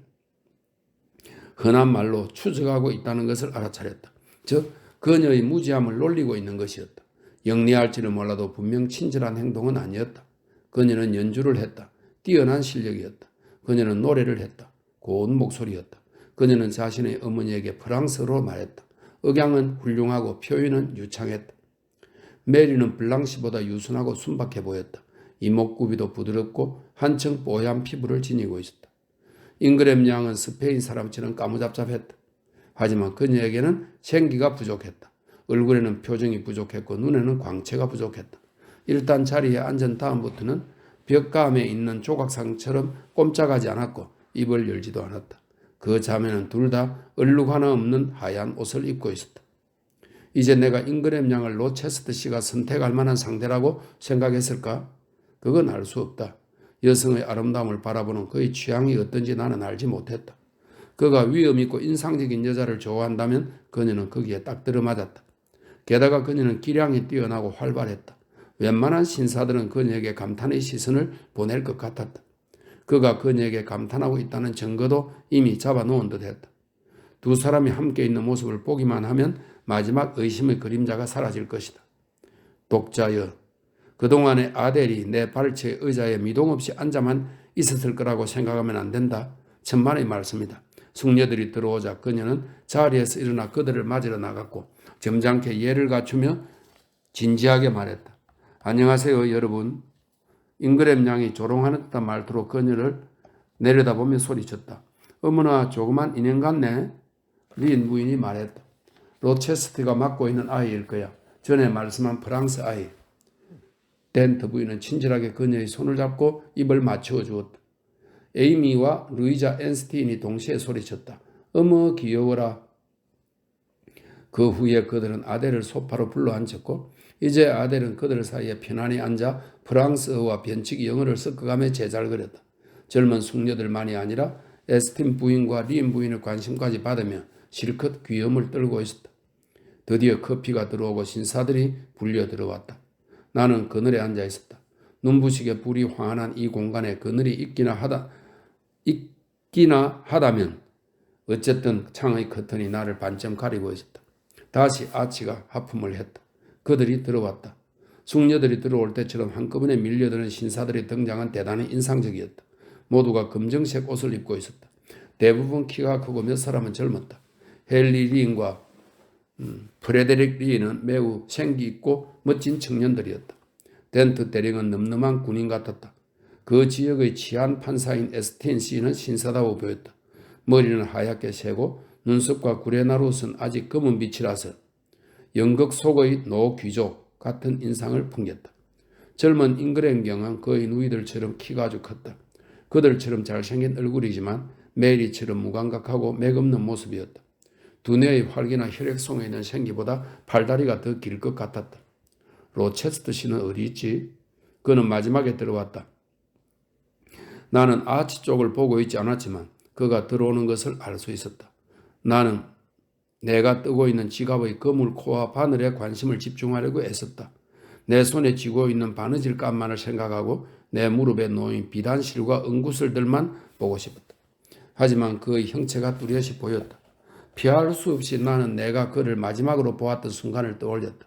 흔한 말로 추적하고 있다는 것을 알아차렸다. 즉, 그녀의 무지함을 놀리고 있는 것이었다. 영리할지는 몰라도 분명 친절한 행동은 아니었다. 그녀는 연주를 했다. 뛰어난 실력이었다. 그녀는 노래를 했다. 고운 목소리였다. 그녀는 자신의 어머니에게 프랑스어로 말했다. 억양은 훌륭하고 표현은 유창했다. 메리는 블랑시보다 유순하고 순박해 보였다. 이목구비도 부드럽고 한층 뽀얀 피부를 지니고 있었다. 잉그램 양은 스페인 사람처럼 까무잡잡했다. 하지만 그녀에게는 생기가 부족했다. 얼굴에는 표정이 부족했고 눈에는 광채가 부족했다. 일단 자리에 앉은 다음부터는 벽감에 있는 조각상처럼 꼼짝하지 않았고 입을 열지도 않았다. 그 자매는 둘 다 얼룩 하나 없는 하얀 옷을 입고 있었다. 이제 내가 잉그램 양을 로체스터 씨가 선택할 만한 상대라고 생각했을까? 그건 알 수 없다. 여성의 아름다움을 바라보는 그의 취향이 어떤지 나는 알지 못했다. 그가 위엄있고 인상적인 여자를 좋아한다면 그녀는 거기에 딱 들어맞았다. 게다가 그녀는 기량이 뛰어나고 활발했다. 웬만한 신사들은 그녀에게 감탄의 시선을 보낼 것 같았다. 그가 그녀에게 감탄하고 있다는 증거도 이미 잡아놓은 듯했다. 두 사람이 함께 있는 모습을 보기만 하면 마지막 의심의 그림자가 사라질 것이다. 독자여, 그동안에 아델이 내 발치의 의자에 미동 없이 앉아만 있었을 거라고 생각하면 안 된다. 천만의 말씀이다. 숙녀들이 들어오자 그녀는 자리에서 일어나 그들을 맞으러 나갔고 점잖게 예를 갖추며 진지하게 말했다. 안녕하세요, 여러분. 잉그램 양이 조롱하는 듯한 말투로 그녀를 내려다보며 소리쳤다. 어머나, 조그만 인형 같네. 린 부인이 말했다. 로체스트가 맡고 있는 아이일 거야. 전에 말씀한 프랑스 아이. 덴트 부인은 친절하게 그녀의 손을 잡고 입을 맞추어 주었다. 에이미와 루이자 앤스틴이 동시에 소리쳤다. 어머, 귀여워라. 그 후에 그들은 아델을 소파로 불러앉혔고 이제 아델은 그들 사이에 편안히 앉아 프랑스어와 변칙 영어를 섞어가며 제잘거렸다. 젊은 숙녀들만이 아니라 에스틴 부인과 린 부인의 관심까지 받으며 실컷 귀염을 떨고 있었다. 드디어 커피가 들어오고 신사들이 불려 들어왔다. 나는 그늘에 앉아 있었다. 눈부시게 불이 환한 이 공간에 그늘이 있기나 하다면 어쨌든 창의 커튼이 나를 반쯤 가리고 있었다. 다시 아치가 하품을 했다. 그들이 들어왔다. 숙녀들이 들어올 때처럼 한꺼번에 밀려드는 신사들의 등장은 대단히 인상적이었다. 모두가 검정색 옷을 입고 있었다. 대부분 키가 크고 몇 사람은 젊었다. 헨리 린과 프레데릭 리는 매우 생기 있고 멋진 청년들이었다. 덴트 대령은 늠름한 군인 같았다. 그 지역의 치안 판사인 에스틴 씨는 신사다워 보였다. 머리는 하얗게 새고 눈썹과 구레나룻은 아직 검은 빛이라서 연극 속의 노귀족 같은 인상을 풍겼다. 젊은 잉그램 경은 그의 누이들처럼 키가 아주 컸다. 그들처럼 잘생긴 얼굴이지만 메리처럼 무감각하고 맥없는 모습이었다. 두뇌의 활기나 혈액송에 있는 생기보다 팔다리가 더 길 것 같았다. 로체스트 씨는 어디 있지? 그는 마지막에 들어왔다. 나는 아치 쪽을 보고 있지 않았지만 그가 들어오는 것을 알 수 있었다. 나는 내가 뜨고 있는 지갑의 거물 코와 바늘에 관심을 집중하려고 애썼다. 내 손에 쥐고 있는 바느질 감만을 생각하고 내 무릎에 놓인 비단실과 은구슬들만 보고 싶었다. 하지만 그의 형체가 뚜렷이 보였다. 피할 수 없이 나는 내가 그를 마지막으로 보았던 순간을 떠올렸다.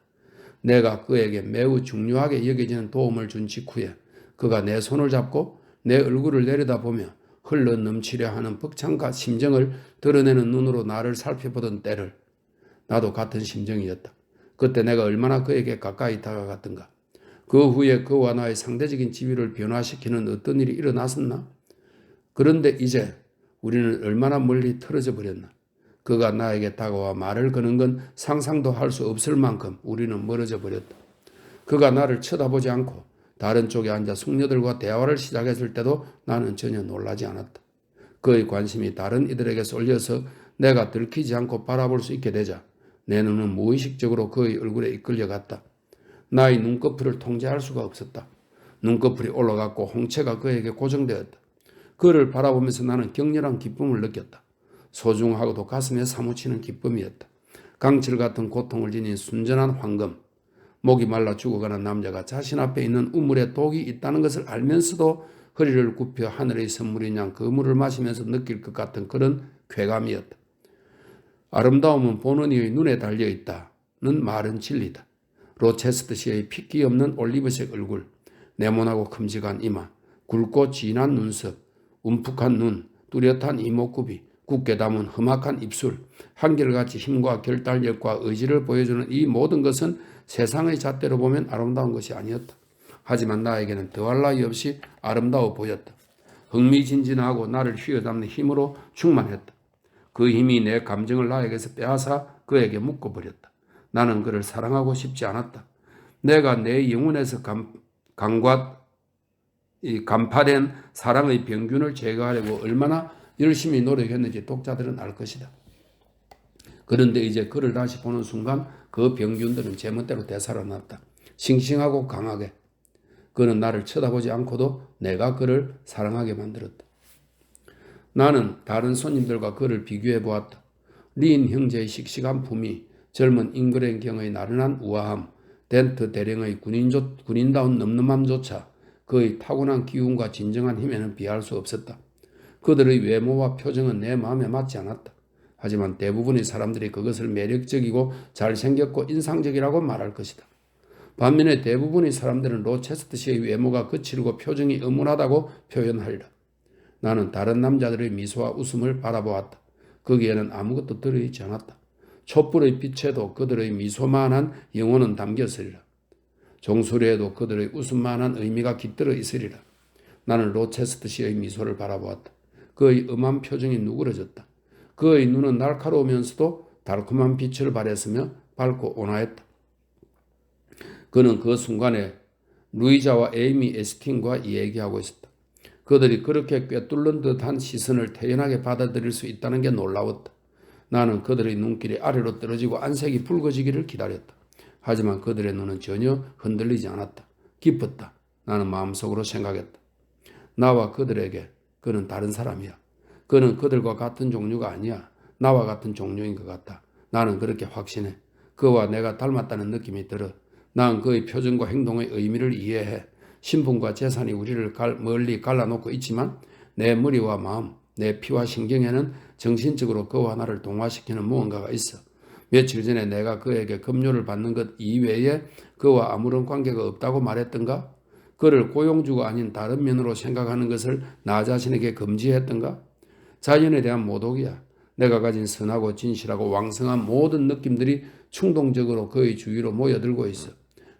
내가 그에게 매우 중요하게 여겨지는 도움을 준 직후에 그가 내 손을 잡고 내 얼굴을 내려다보며 흘러 넘치려 하는 벅찬 심정을 드러내는 눈으로 나를 살펴보던 때를 나도 같은 심정이었다. 그때 내가 얼마나 그에게 가까이 다가갔던가. 그 후에 그와 나의 상대적인 지위를 변화시키는 어떤 일이 일어났었나? 그런데 이제 우리는 얼마나 멀리 틀어져 버렸나. 그가 나에게 다가와 말을 거는 건 상상도 할 수 없을 만큼 우리는 멀어져 버렸다. 그가 나를 쳐다보지 않고 다른 쪽에 앉아 숙녀들과 대화를 시작했을 때도 나는 전혀 놀라지 않았다. 그의 관심이 다른 이들에게 쏠려서 내가 들키지 않고 바라볼 수 있게 되자 내 눈은 무의식적으로 그의 얼굴에 이끌려갔다. 나의 눈꺼풀을 통제할 수가 없었다. 눈꺼풀이 올라갔고 홍채가 그에게 고정되었다. 그를 바라보면서 나는 격렬한 기쁨을 느꼈다. 소중하고도 가슴에 사무치는 기쁨이었다. 강철 같은 고통을 지닌 순전한 황금. 목이 말라 죽어가는 남자가 자신 앞에 있는 우물에 독이 있다는 것을 알면서도 허리를 굽혀 하늘의 선물인 양 그 물을 마시면서 느낄 것 같은 그런 쾌감이었다. 아름다움은 보는 이의 눈에 달려있다는 말은 진리다. 로체스트 씨의 핏기 없는 올리브색 얼굴, 네모나고 큼직한 이마, 굵고 진한 눈썹, 움푹한 눈, 뚜렷한 이목구비, 굳게 담은 험악한 입술, 한결같이 힘과 결단력과 의지를 보여주는 이 모든 것은 세상의 잣대로 보면 아름다운 것이 아니었다. 하지만 나에게는 더할 나위 없이 아름다워 보였다. 흥미진진하고 나를 휘어잡는 힘으로 충만했다. 그 힘이 내 감정을 나에게서 빼앗아 그에게 묶어버렸다. 나는 그를 사랑하고 싶지 않았다. 내가 내 영혼에서 간파된 사랑의 병균을 제거하려고 얼마나 열심히 노력했는지 독자들은 알 것이다. 그런데 이제 그를 다시 보는 순간 그 병균들은 제멋대로 되살아났다. 싱싱하고 강하게. 그는 나를 쳐다보지 않고도 내가 그를 사랑하게 만들었다. 나는 다른 손님들과 그를 비교해 보았다. 린 형제의 씩씩한 품위, 젊은 잉그램 경의 나른한 우아함, 덴트 대령의 군인다운 늠름함조차 그의 타고난 기운과 진정한 힘에는 비할 수 없었다. 그들의 외모와 표정은 내 마음에 맞지 않았다. 하지만 대부분의 사람들이 그것을 매력적이고 잘생겼고 인상적이라고 말할 것이다. 반면에 대부분의 사람들은 로체스터 씨의 외모가 거칠고 표정이 음울하다고 표현하리라. 나는 다른 남자들의 미소와 웃음을 바라보았다. 거기에는 아무것도 들어있지 않았다. 촛불의 빛에도 그들의 미소만한 영혼은 담겼으리라. 종소리에도 그들의 웃음만한 의미가 깃들어 있으리라. 나는 로체스터 씨의 미소를 바라보았다. 그의 음한 표정이 누그러졌다. 그의 눈은 날카로우면서도 달콤한 빛을 발했으며 밝고 온화했다. 그는 그 순간에 루이자와 에이미 에스틴과 얘기하고 있었다. 그들이 그렇게 꿰뚫는 듯한 시선을 태연하게 받아들일 수 있다는 게 놀라웠다. 나는 그들의 눈길이 아래로 떨어지고 안색이 붉어지기를 기다렸다. 하지만 그들의 눈은 전혀 흔들리지 않았다. 기뻤다. 나는 마음속으로 생각했다. 나와 그들에게 그는 다른 사람이야. 그는 그들과 같은 종류가 아니야. 나와 같은 종류인 것 같다. 나는 그렇게 확신해. 그와 내가 닮았다는 느낌이 들어. 난 그의 표정과 행동의 의미를 이해해. 신분과 재산이 우리를 멀리 갈라놓고 있지만 내 머리와 마음, 내 피와 신경에는 정신적으로 그와 나를 동화시키는 무언가가 있어. 며칠 전에 내가 그에게 급료를 받는 것 이외에 그와 아무런 관계가 없다고 말했던가? 그를 고용주가 아닌 다른 면으로 생각하는 것을 나 자신에게 금지했던가? 자연에 대한 모독이야. 내가 가진 선하고 진실하고 왕성한 모든 느낌들이 충동적으로 그의 주위로 모여들고 있어.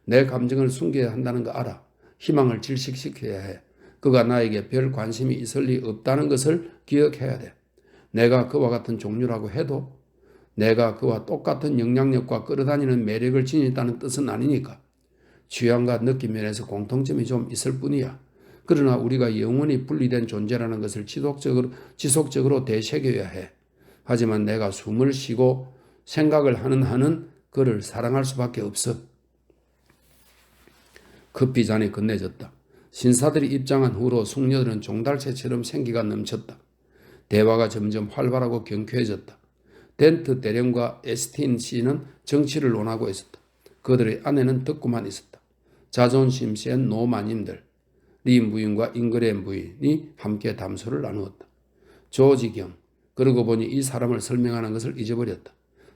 내 감정을 숨겨야 한다는 거 알아. 희망을 질식시켜야 해. 그가 나에게 별 관심이 있을 리 없다는 것을 기억해야 돼. 내가 그와 같은 종류라고 해도 내가 그와 똑같은 영향력과 끌어다니는 매력을 지녔다는 뜻은 아니니까. 취향과 느낌 면에서 공통점이 좀 있을 뿐이야. 그러나 우리가 영원히 분리된 존재라는 것을 지속적으로 되새겨야 해. 하지만 내가 숨을 쉬고 생각을 하는 한은 그를 사랑할 수밖에 없어. 커피 잔이 건네졌다. 신사들이 입장한 후로 숙녀들은 종달새처럼 생기가 넘쳤다. 대화가 점점 활발하고 경쾌해졌다. 덴트 대령과 에스틴 씨는 정치를 논하고 있었다. 그들의 아내는 듣고만 있었다. 자존심 센 노마님들, 리 부인과 잉그램 부인이 함께 담소를 나누었다. 조지경, 그러고 보니 이 사람을 설명하는 것을 잊어버렸다.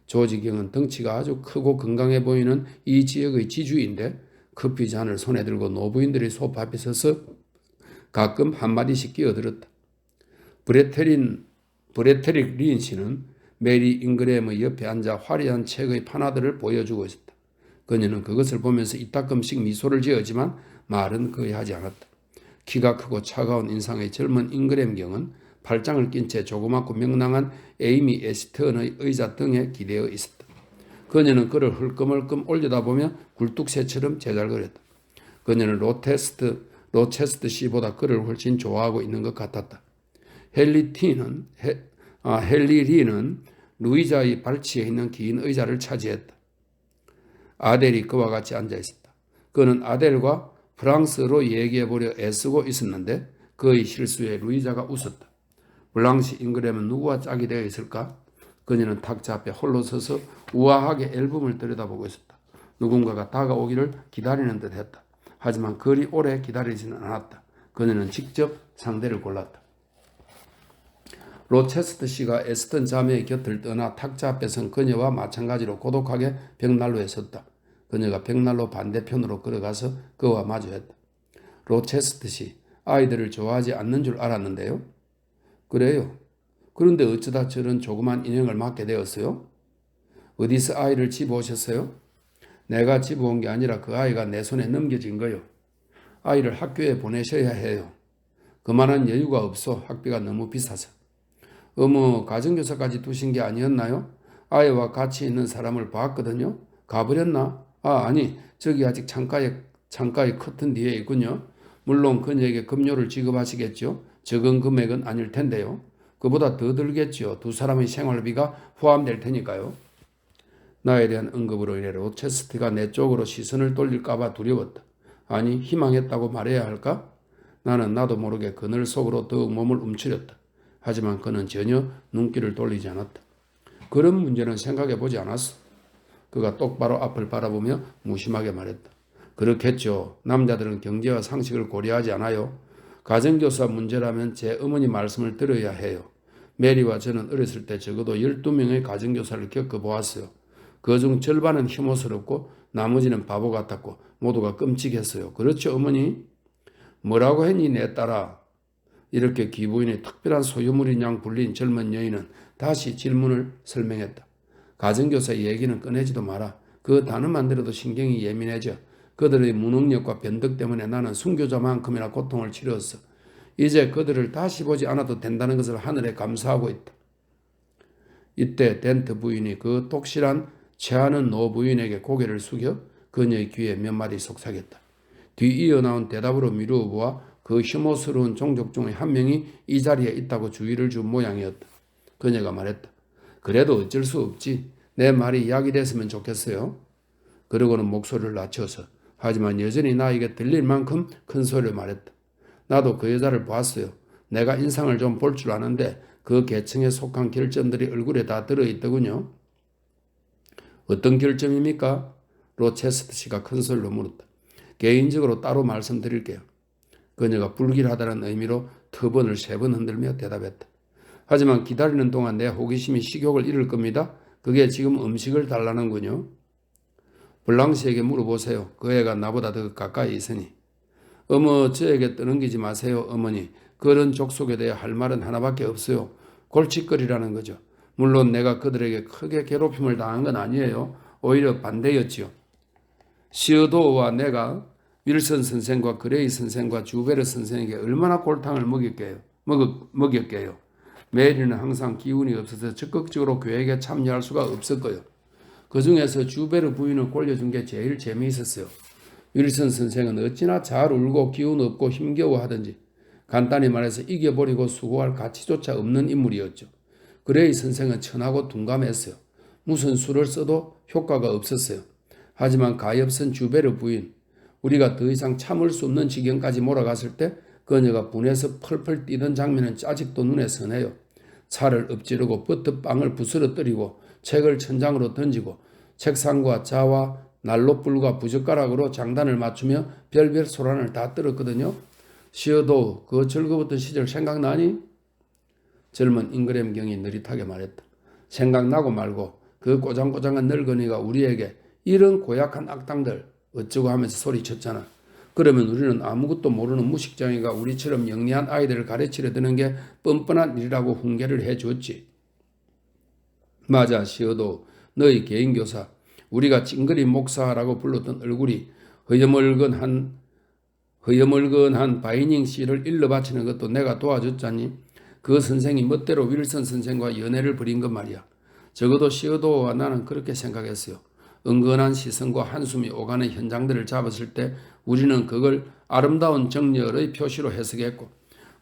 조지경은 덩치가 아주 크고 건강해 보이는 이 지역의 지주인데 커피 잔을 손에 들고 노부인들이 소파 앞에 서서 가끔 한마디씩 끼어들었다. 브레테릭 린 씨는 메리 잉그램의 옆에 앉아 화려한 책의 판화들을 보여주고 있었다. 그녀는 그것을 보면서 이따금씩 미소를 지었지만 말은 거의 하지 않았다. 키가 크고 차가운 인상의 젊은 잉그램 경은 팔짱을 낀 채 조그맣고 명랑한 에이미 에스턴의 의자 등에 기대어 있었다. 그녀는 그를 흘끔흘끔 올려다보며 굴뚝새처럼 제잘거렸다. 그녀는 로체스트 씨보다 그를 훨씬 좋아하고 있는 것 같았다. 헨리 리는 루이자의 발치에 있는 긴 의자를 차지했다. 아델이 그와 같이 앉아 있었다. 그는 아델과 프랑스어로 얘기해보려 애쓰고 있었는데 그의 실수에 루이자가 웃었다. 블랑시 잉그램은 누구와 짝이 되어 있을까? 그녀는 탁자 앞에 홀로 서서 우아하게 앨범을 들여다보고 있었다. 누군가가 다가오기를 기다리는 듯 했다. 하지만 그리 오래 기다리지는 않았다. 그녀는 직접 상대를 골랐다. 로체스터 씨가 에스턴 자매의 곁을 떠나 탁자 앞에 선 그녀와 마찬가지로 고독하게 벽난로에 섰다. 그녀가 벽난로 반대편으로 걸어가서 그와 마주했다. 로체스터 씨, 아이들을 좋아하지 않는 줄 알았는데요. 그래요. 그런데 어쩌다 저런 조그만 인형을 맡게 되었어요? 어디서 아이를 집어오셨어요? 내가 집어온 게 아니라 그 아이가 내 손에 넘겨진 거요. 아이를 학교에 보내셔야 해요. 그만한 여유가 없어. 학비가 너무 비싸서. 어머, 가정교사까지 두신 게 아니었나요? 아이와 같이 있는 사람을 봤거든요. 가버렸나? 아니, 저기 아직 창가에 커튼 뒤에 있군요. 물론 그녀에게 급료를 지급하시겠죠. 적은 금액은 아닐 텐데요. 그보다 더 들겠죠. 두 사람의 생활비가 포함될 테니까요. 나에 대한 언급으로 인해 로체스티가 내 쪽으로 시선을 돌릴까봐 두려웠다. 아니, 희망했다고 말해야 할까? 나는 나도 모르게 그늘 속으로 더욱 몸을 움츠렸다. 하지만 그는 전혀 눈길을 돌리지 않았다. 그런 문제는 생각해보지 않았어. 그가 똑바로 앞을 바라보며 무심하게 말했다. 그렇겠죠. 남자들은 경제와 상식을 고려하지 않아요. 가정교사 문제라면 제 어머니 말씀을 들어야 해요. 메리와 저는 어렸을 때 적어도 12명의 가정교사를 겪어보았어요. 그중 절반은 혐오스럽고 나머지는 바보 같았고 모두가 끔찍했어요. 그렇죠, 어머니? 뭐라고 했니, 내 딸아? 이렇게 귀부인의 특별한 소유물인 양 불린 젊은 여인은 다시 질문을 설명했다. 가정교사 얘기는 꺼내지도 마라. 그 단어만 들어도 신경이 예민해져. 그들의 무능력과 변덕 때문에 나는 순교자만큼이나 고통을 치렀어. 이제 그들을 다시 보지 않아도 된다는 것을 하늘에 감사하고 있다. 이때 덴트 부인이 그 독실한 체하는 노 부인에게 고개를 숙여 그녀의 귀에 몇 마디 속삭였다. 뒤 이어나온 대답으로 미루어 보아 그 혐오스러운 종족 중의 한 명이 이 자리에 있다고 주의를 준 모양이었다. 그녀가 말했다. 그래도 어쩔 수 없지. 내 말이 약이 됐으면 좋겠어요. 그러고는 목소리를 낮춰서 하지만 여전히 나에게 들릴 만큼 큰 소리로 말했다. 나도 그 여자를 봤어요. 내가 인상을 좀 볼 줄 아는데 그 계층에 속한 결점들이 얼굴에 다 들어있더군요. 어떤 결점입니까? 로체스터 씨가 큰 소리로 물었다. 개인적으로 따로 말씀드릴게요. 그녀가 불길하다는 의미로 터번을 3번 흔들며 대답했다. 하지만 기다리는 동안 내 호기심이 식욕을 잃을 겁니다. 그게 지금 음식을 달라는군요. 블랑시에게 물어보세요. 그 애가 나보다 더 가까이 있으니. 어머, 저에게 떠넘기지 마세요, 어머니. 그런 족속에 대해 할 말은 하나밖에 없어요. 골칫거리라는 거죠. 물론 내가 그들에게 크게 괴롭힘을 당한 건 아니에요. 오히려 반대였지요. 시어도어와 내가 윌슨 선생과 그레이 선생과 주베르 선생에게 얼마나 골탕을 먹였게요. 메리는 항상 기운이 없어서 적극적으로 교육에 참여할 수가 없었고요. 그 중에서 주베르 부인을 골려준 게 제일 재미있었어요. 윌슨 선생은 어찌나 잘 울고 기운 없고 힘겨워하든지 간단히 말해서 이겨버리고 수고할 가치조차 없는 인물이었죠. 그레이 선생은 천하고 둔감했어요. 무슨 수를 써도 효과가 없었어요. 하지만 가엾은 주베르 부인, 우리가 더 이상 참을 수 없는 지경까지 몰아갔을 때 그녀가 분해서 펄펄 뛰던 장면은 아직도 눈에 선해요. 차를 엎지르고 버터빵을 부스러뜨리고 책을 천장으로 던지고 책상과 자와 난로불과 부젓가락으로 장단을 맞추며 별별 소란을 다 떨었거든요. 시어도 그 즐거웠던 시절 생각나니? 젊은 잉그램 경이 느릿하게 말했다. 생각나고 말고 그 꼬장꼬장한 늙은이가 우리에게 이런 고약한 악당들 어쩌고 하면서 소리쳤잖아. 그러면 우리는 아무것도 모르는 무식장이가 우리처럼 영리한 아이들을 가르치려 드는 게 뻔뻔한 일이라고 훈계를 해줬지. 맞아, 시어도 너희 개인교사, 우리가 찡그리 목사라고 불렀던 얼굴이 허여멀건한 바이닝 씨를 일러 바치는 것도 내가 도와줬잖니. 그 선생이 멋대로 윌슨 선생과 연애를 벌인 것 말이야. 적어도 시어도와 나는 그렇게 생각했어요. 은근한 시선과 한숨이 오가는 현장들을 잡았을 때 우리는 그걸 아름다운 정열의 표시로 해석했고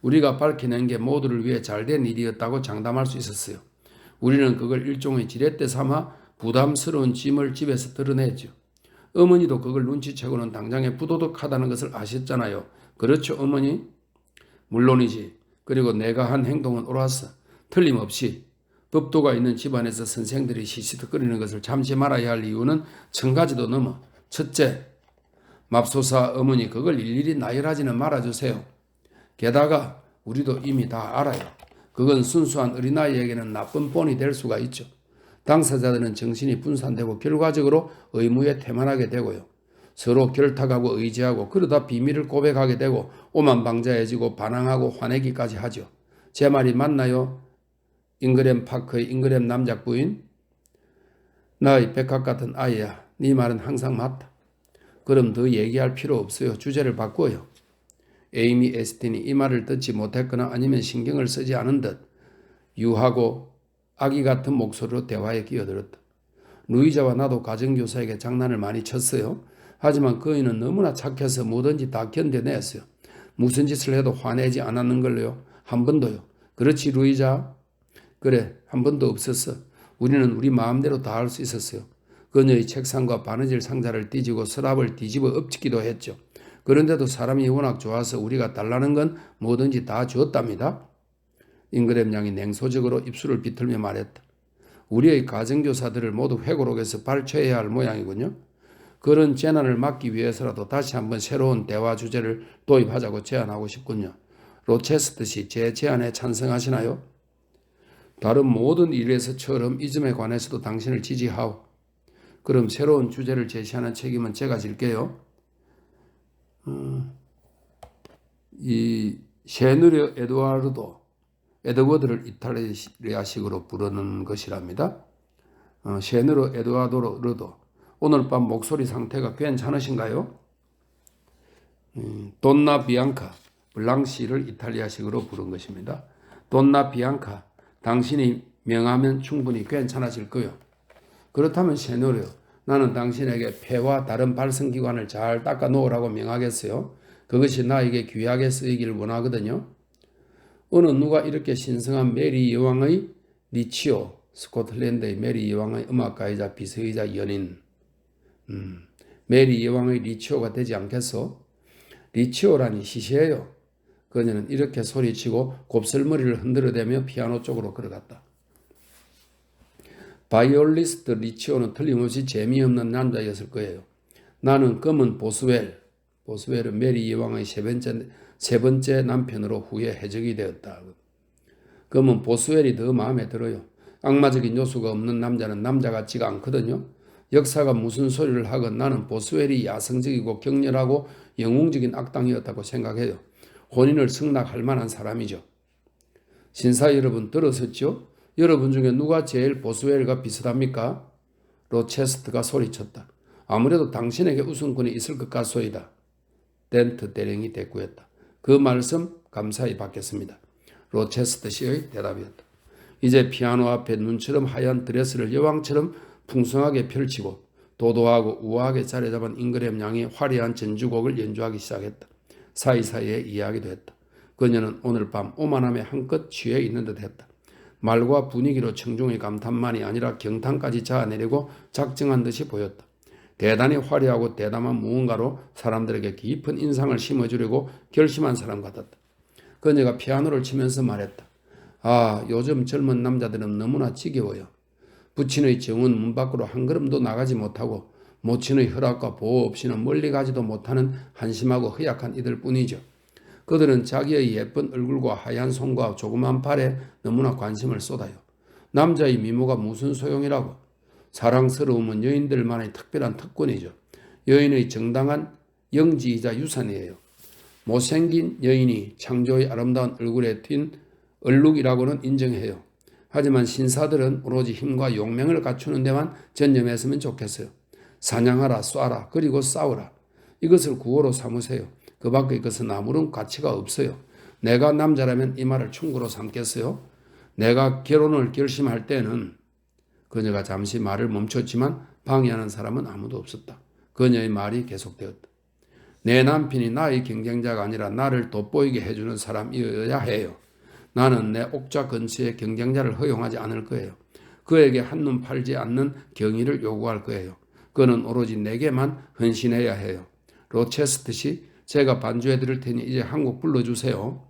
우리가 밝혀낸 게 모두를 위해 잘된 일이었다고 장담할 수 있었어요. 우리는 그걸 일종의 지렛대 삼아 부담스러운 짐을 집에서 드러냈죠. 어머니도 그걸 눈치채고는 당장에 부도덕하다는 것을 아셨잖아요. 그렇죠, 어머니? 물론이지. 그리고 내가 한 행동은 옳았어. 틀림없이 법도가 있는 집안에서 선생들이 시시덕거리는 것을 참지 말아야 할 이유는 1000가지도 넘어. 첫째, 맙소사 어머니 그걸 일일이 나열하지는 말아주세요. 게다가 우리도 이미 다 알아요. 그건 순수한 어린아이에게는 나쁜 본이 될 수가 있죠. 당사자들은 정신이 분산되고 결과적으로 의무에 태만하게 되고요. 서로 결탁하고 의지하고 그러다 비밀을 고백하게 되고 오만방자해지고 반항하고 화내기까지 하죠. 제 말이 맞나요? 잉그램 파크의 잉그램 남작 부인? 나의 백합 같은 아이야. 네 말은 항상 맞다. 그럼 더 얘기할 필요 없어요. 주제를 바꾸어요. 에이미 에스틴이 이 말을 듣지 못했거나 아니면 신경을 쓰지 않은 듯 유하고 아기 같은 목소리로 대화에 끼어들었다. 루이자와 나도 가정교사에게 장난을 많이 쳤어요. 하지만 그이는 너무나 착해서 뭐든지 다 견뎌냈어요. 무슨 짓을 해도 화내지 않았는 걸요. 한 번도요. 그렇지 루이자? 그래, 한 번도 없었어. 우리는 우리 마음대로 다 할 수 있었어요. 그녀의 책상과 바느질 상자를 뒤지고 서랍을 뒤집어 엎치기도 했죠. 그런데도 사람이 워낙 좋아서 우리가 달라는 건 뭐든지 다 주었답니다. 잉그램 양이 냉소적으로 입술을 비틀며 말했다. 우리의 가정교사들을 모두 회고록에서 발췌해야 할 모양이군요. 그런 재난을 막기 위해서라도 다시 한번 새로운 대화 주제를 도입하자고 제안하고 싶군요. 로체스트 씨, 제 제안에 찬성하시나요? 다른 모든 일에서처럼 이 점에 관해서도 당신을 지지하오. 그럼 새로운 주제를 제시하는 책임은 제가 질게요. 이 셰누르 에드워드를 이탈리아식으로 부르는 것이랍니다. 셰누르 에드와르도 오늘 밤 목소리 상태가 괜찮으신가요? 돈나 비앙카 블랑시를 이탈리아식으로 부른 것입니다. 돈나 비앙카, 당신이 명하면 충분히 괜찮아질 거요. 그렇다면 셰누르, 나는 당신에게 폐와 다른 발성기관을 잘 닦아 놓으라고 명하겠어요. 그것이 나에게 귀하게 쓰이길 원하거든요. 어느 누가 이렇게 신성한 메리 여왕의 리치오, 스코틀랜드의 메리 여왕의 음악가이자 비서이자 연인, 메리 여왕의 리치오가 되지 않겠소? 리치오라니 시시해요. 그녀는 이렇게 소리치고 곱슬머리를 흔들어대며 피아노 쪽으로 걸어갔다. 바이올리스트 리치오는 틀림없이 재미없는 남자였을 거예요. 나는 검은 보스웰은 메리 여왕의 세 번째 남편으로 후에 해적이 되었다. 검은 보스웰이 더 마음에 들어요. 악마적인 요소가 없는 남자는 남자 같지가 않거든요. 역사가 무슨 소리를 하건 나는 보스웰이 야성적이고 격렬하고 영웅적인 악당이었다고 생각해요. 혼인을 승낙할 만한 사람이죠. 신사 여러분 들었었죠? 여러분 중에 누가 제일 보스웰과 비슷합니까? 로체스트가 소리쳤다. 아무래도 당신에게 우선권이 있을 것 같소이다. 덴트 대령이 대꾸했다. 그 말씀 감사히 받겠습니다. 로체스트 씨의 대답이었다. 이제 피아노 앞에 눈처럼 하얀 드레스를 여왕처럼 풍성하게 펼치고 도도하고 우아하게 자리 잡은 잉그램 양이 화려한 전주곡을 연주하기 시작했다. 사이사이에 이야기도 했다. 그녀는 오늘 밤 오만함에 한껏 취해 있는 듯 했다. 말과 분위기로 청중의 감탄만이 아니라 경탄까지 자아내려고 작정한 듯이 보였다. 대단히 화려하고 대담한 무언가로 사람들에게 깊은 인상을 심어주려고 결심한 사람 같았다. 그녀가 피아노를 치면서 말했다. 아, 요즘 젊은 남자들은 너무나 지겨워요. 부친의 정은 문 밖으로 한 걸음도 나가지 못하고 모친의 허락과 보호 없이는 멀리 가지도 못하는 한심하고 허약한 이들 뿐이죠. 그들은 자기의 예쁜 얼굴과 하얀 손과 조그만 팔에 너무나 관심을 쏟아요. 남자의 미모가 무슨 소용이라고. 사랑스러움은 여인들만의 특별한 특권이죠. 여인의 정당한 영지이자 유산이에요. 못생긴 여인이 창조의 아름다운 얼굴에 튄 얼룩이라고는 인정해요. 하지만 신사들은 오로지 힘과 용맹을 갖추는 데만 전념했으면 좋겠어요. 사냥하라, 쏴라, 그리고 싸우라. 이것을 구호로 삼으세요. 그 밖의 것은 아무런 가치가 없어요. 내가 남자라면 이 말을 충고로 삼겠어요. 내가 결혼을 결심할 때는 그녀가 잠시 말을 멈췄지만 방해하는 사람은 아무도 없었다. 그녀의 말이 계속되었다. 내 남편이 나의 경쟁자가 아니라 나를 돋보이게 해주는 사람이어야 해요. 나는 내 옥좌 근처에 경쟁자를 허용하지 않을 거예요. 그에게 한눈 팔지 않는 경의를 요구할 거예요. 그는 오로지 내게만 헌신해야 해요. 로체스트 씨, 제가 반주해 드릴 테니 이제 한 곡 불러주세요.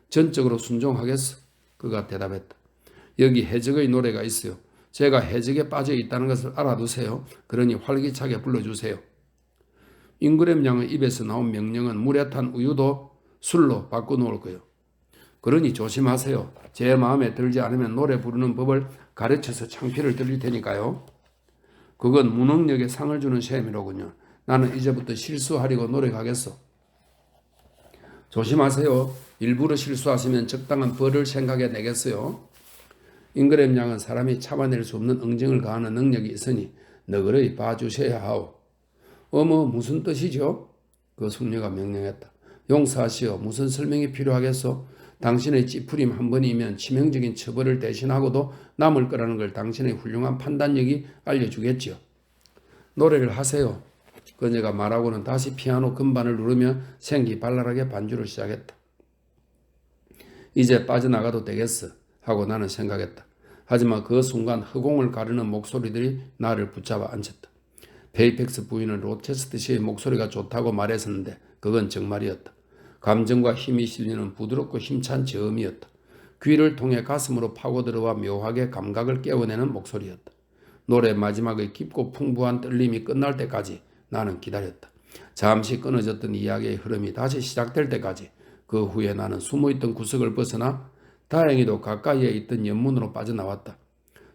전적으로 순종하겠어. 그가 대답했다. 여기 해적의 노래가 있어요. 제가 해적에 빠져 있다는 것을 알아두세요. 그러니 활기차게 불러주세요. 잉그램 양의 입에서 나온 명령은 물에 탄 우유도 술로 바꿔놓을 거예요. 그러니 조심하세요. 제 마음에 들지 않으면 노래 부르는 법을 가르쳐서 창피를 드릴 테니까요. 그건 무능력에 상을 주는 셈이로군요. 나는 이제부터 실수하려고 노력하겠어. 조심하세요. 일부러 실수하시면 적당한 벌을 생각해 내겠어요. 잉그램 양은 사람이 참아낼 수 없는 응징을 가하는 능력이 있으니 너그러이 봐주셔야 하오. 어머, 무슨 뜻이죠? 그 숙녀가 명령했다. 용서하시오. 무슨 설명이 필요하겠소? 당신의 찌푸림 한 번이면 치명적인 처벌을 대신하고도 남을 거라는 걸 당신의 훌륭한 판단력이 알려주겠지요. 노래를 하세요. 그녀가 말하고는 다시 피아노 건반을 누르며 생기발랄하게 반주를 시작했다. 이제 빠져나가도 되겠어 하고 나는 생각했다. 하지만 그 순간 허공을 가르는 목소리들이 나를 붙잡아 앉혔다. 페이펙스 부인은 로체스트 씨의 목소리가 좋다고 말했었는데 그건 정말이었다. 감정과 힘이 실리는 부드럽고 힘찬 저음이었다. 귀를 통해 가슴으로 파고들어와 묘하게 감각을 깨워내는 목소리였다. 노래 마지막의 깊고 풍부한 떨림이 끝날 때까지 나는 기다렸다. 잠시 끊어졌던 이야기의 흐름이 다시 시작될 때까지. 그 후에 나는 숨어있던 구석을 벗어나 다행히도 가까이에 있던 연문으로 빠져나왔다.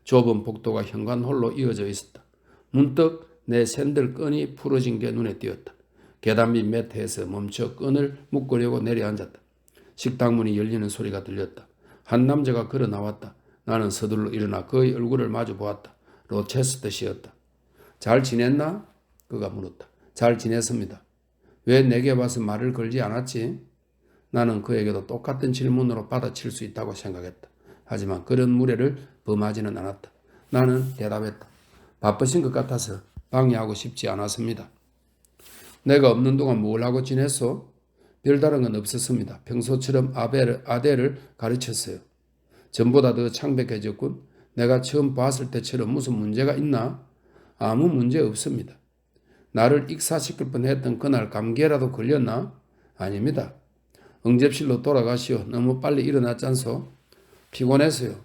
좁은 복도가 현관홀로 이어져 있었다. 문득 내 샌들 끈이 풀어진 게 눈에 띄었다. 계단 밑 매트에서 멈춰 끈을 묶으려고 내려앉았다. 식당 문이 열리는 소리가 들렸다. 한 남자가 걸어 나왔다. 나는 서둘러 일어나 그의 얼굴을 마주 보았다. 로체스터 씨였다. 잘 지냈나? 그가 물었다. 잘 지냈습니다. 왜 내게 와서 말을 걸지 않았지? 나는 그에게도 똑같은 질문으로 받아칠 수 있다고 생각했다. 하지만 그런 무례를 범하지는 않았다. 나는 대답했다. 바쁘신 것 같아서 방해하고 싶지 않았습니다. 내가 없는 동안 뭘 하고 지냈어? 별다른 건 없었습니다. 평소처럼 아델을 가르쳤어요. 전보다 더 창백해졌군. 내가 처음 봤을 때처럼 무슨 문제가 있나? 아무 문제 없습니다. 나를 익사시킬 뻔했던 그날 감기라도 걸렸나? 아닙니다. 응접실로 돌아가시오. 너무 빨리 일어났잖소. 피곤했어요.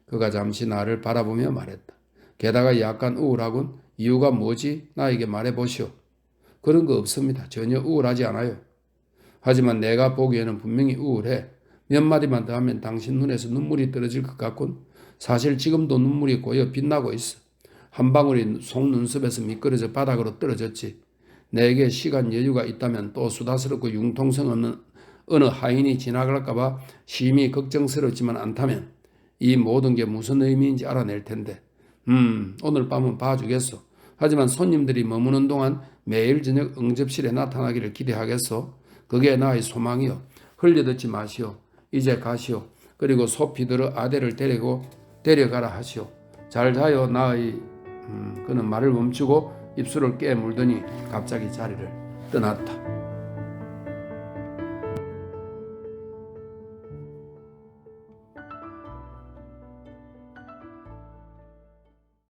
그가 잠시 나를 바라보며 말했다. 게다가 약간 우울하군. 이유가 뭐지? 나에게 말해보시오. 그런 거 없습니다. 전혀 우울하지 않아요. 하지만 내가 보기에는 분명히 우울해. 몇 마디만 더 하면 당신 눈에서 눈물이 떨어질 것 같군. 사실 지금도 눈물이 고여 빛나고 있어. 한 방울이 속눈썹에서 미끄러져 바닥으로 떨어졌지. 내게 시간 여유가 있다면 또 수다스럽고 융통성 없는 어느 하인이 지나갈까봐 심히 걱정스럽지만 않다면 이 모든 게 무슨 의미인지 알아낼 텐데. 오늘 밤은 봐주겠소. 하지만 손님들이 머무는 동안 매일 저녁 응접실에 나타나기를 기대하겠소. 그게 나의 소망이요. 흘려듣지 마시오. 이제 가시오. 그리고 소피 들어 아델을 데려가라 하시오. 잘 자요 나의. 그는 말을 멈추고 입술을 깨물더니 갑자기 자리를 떠났다.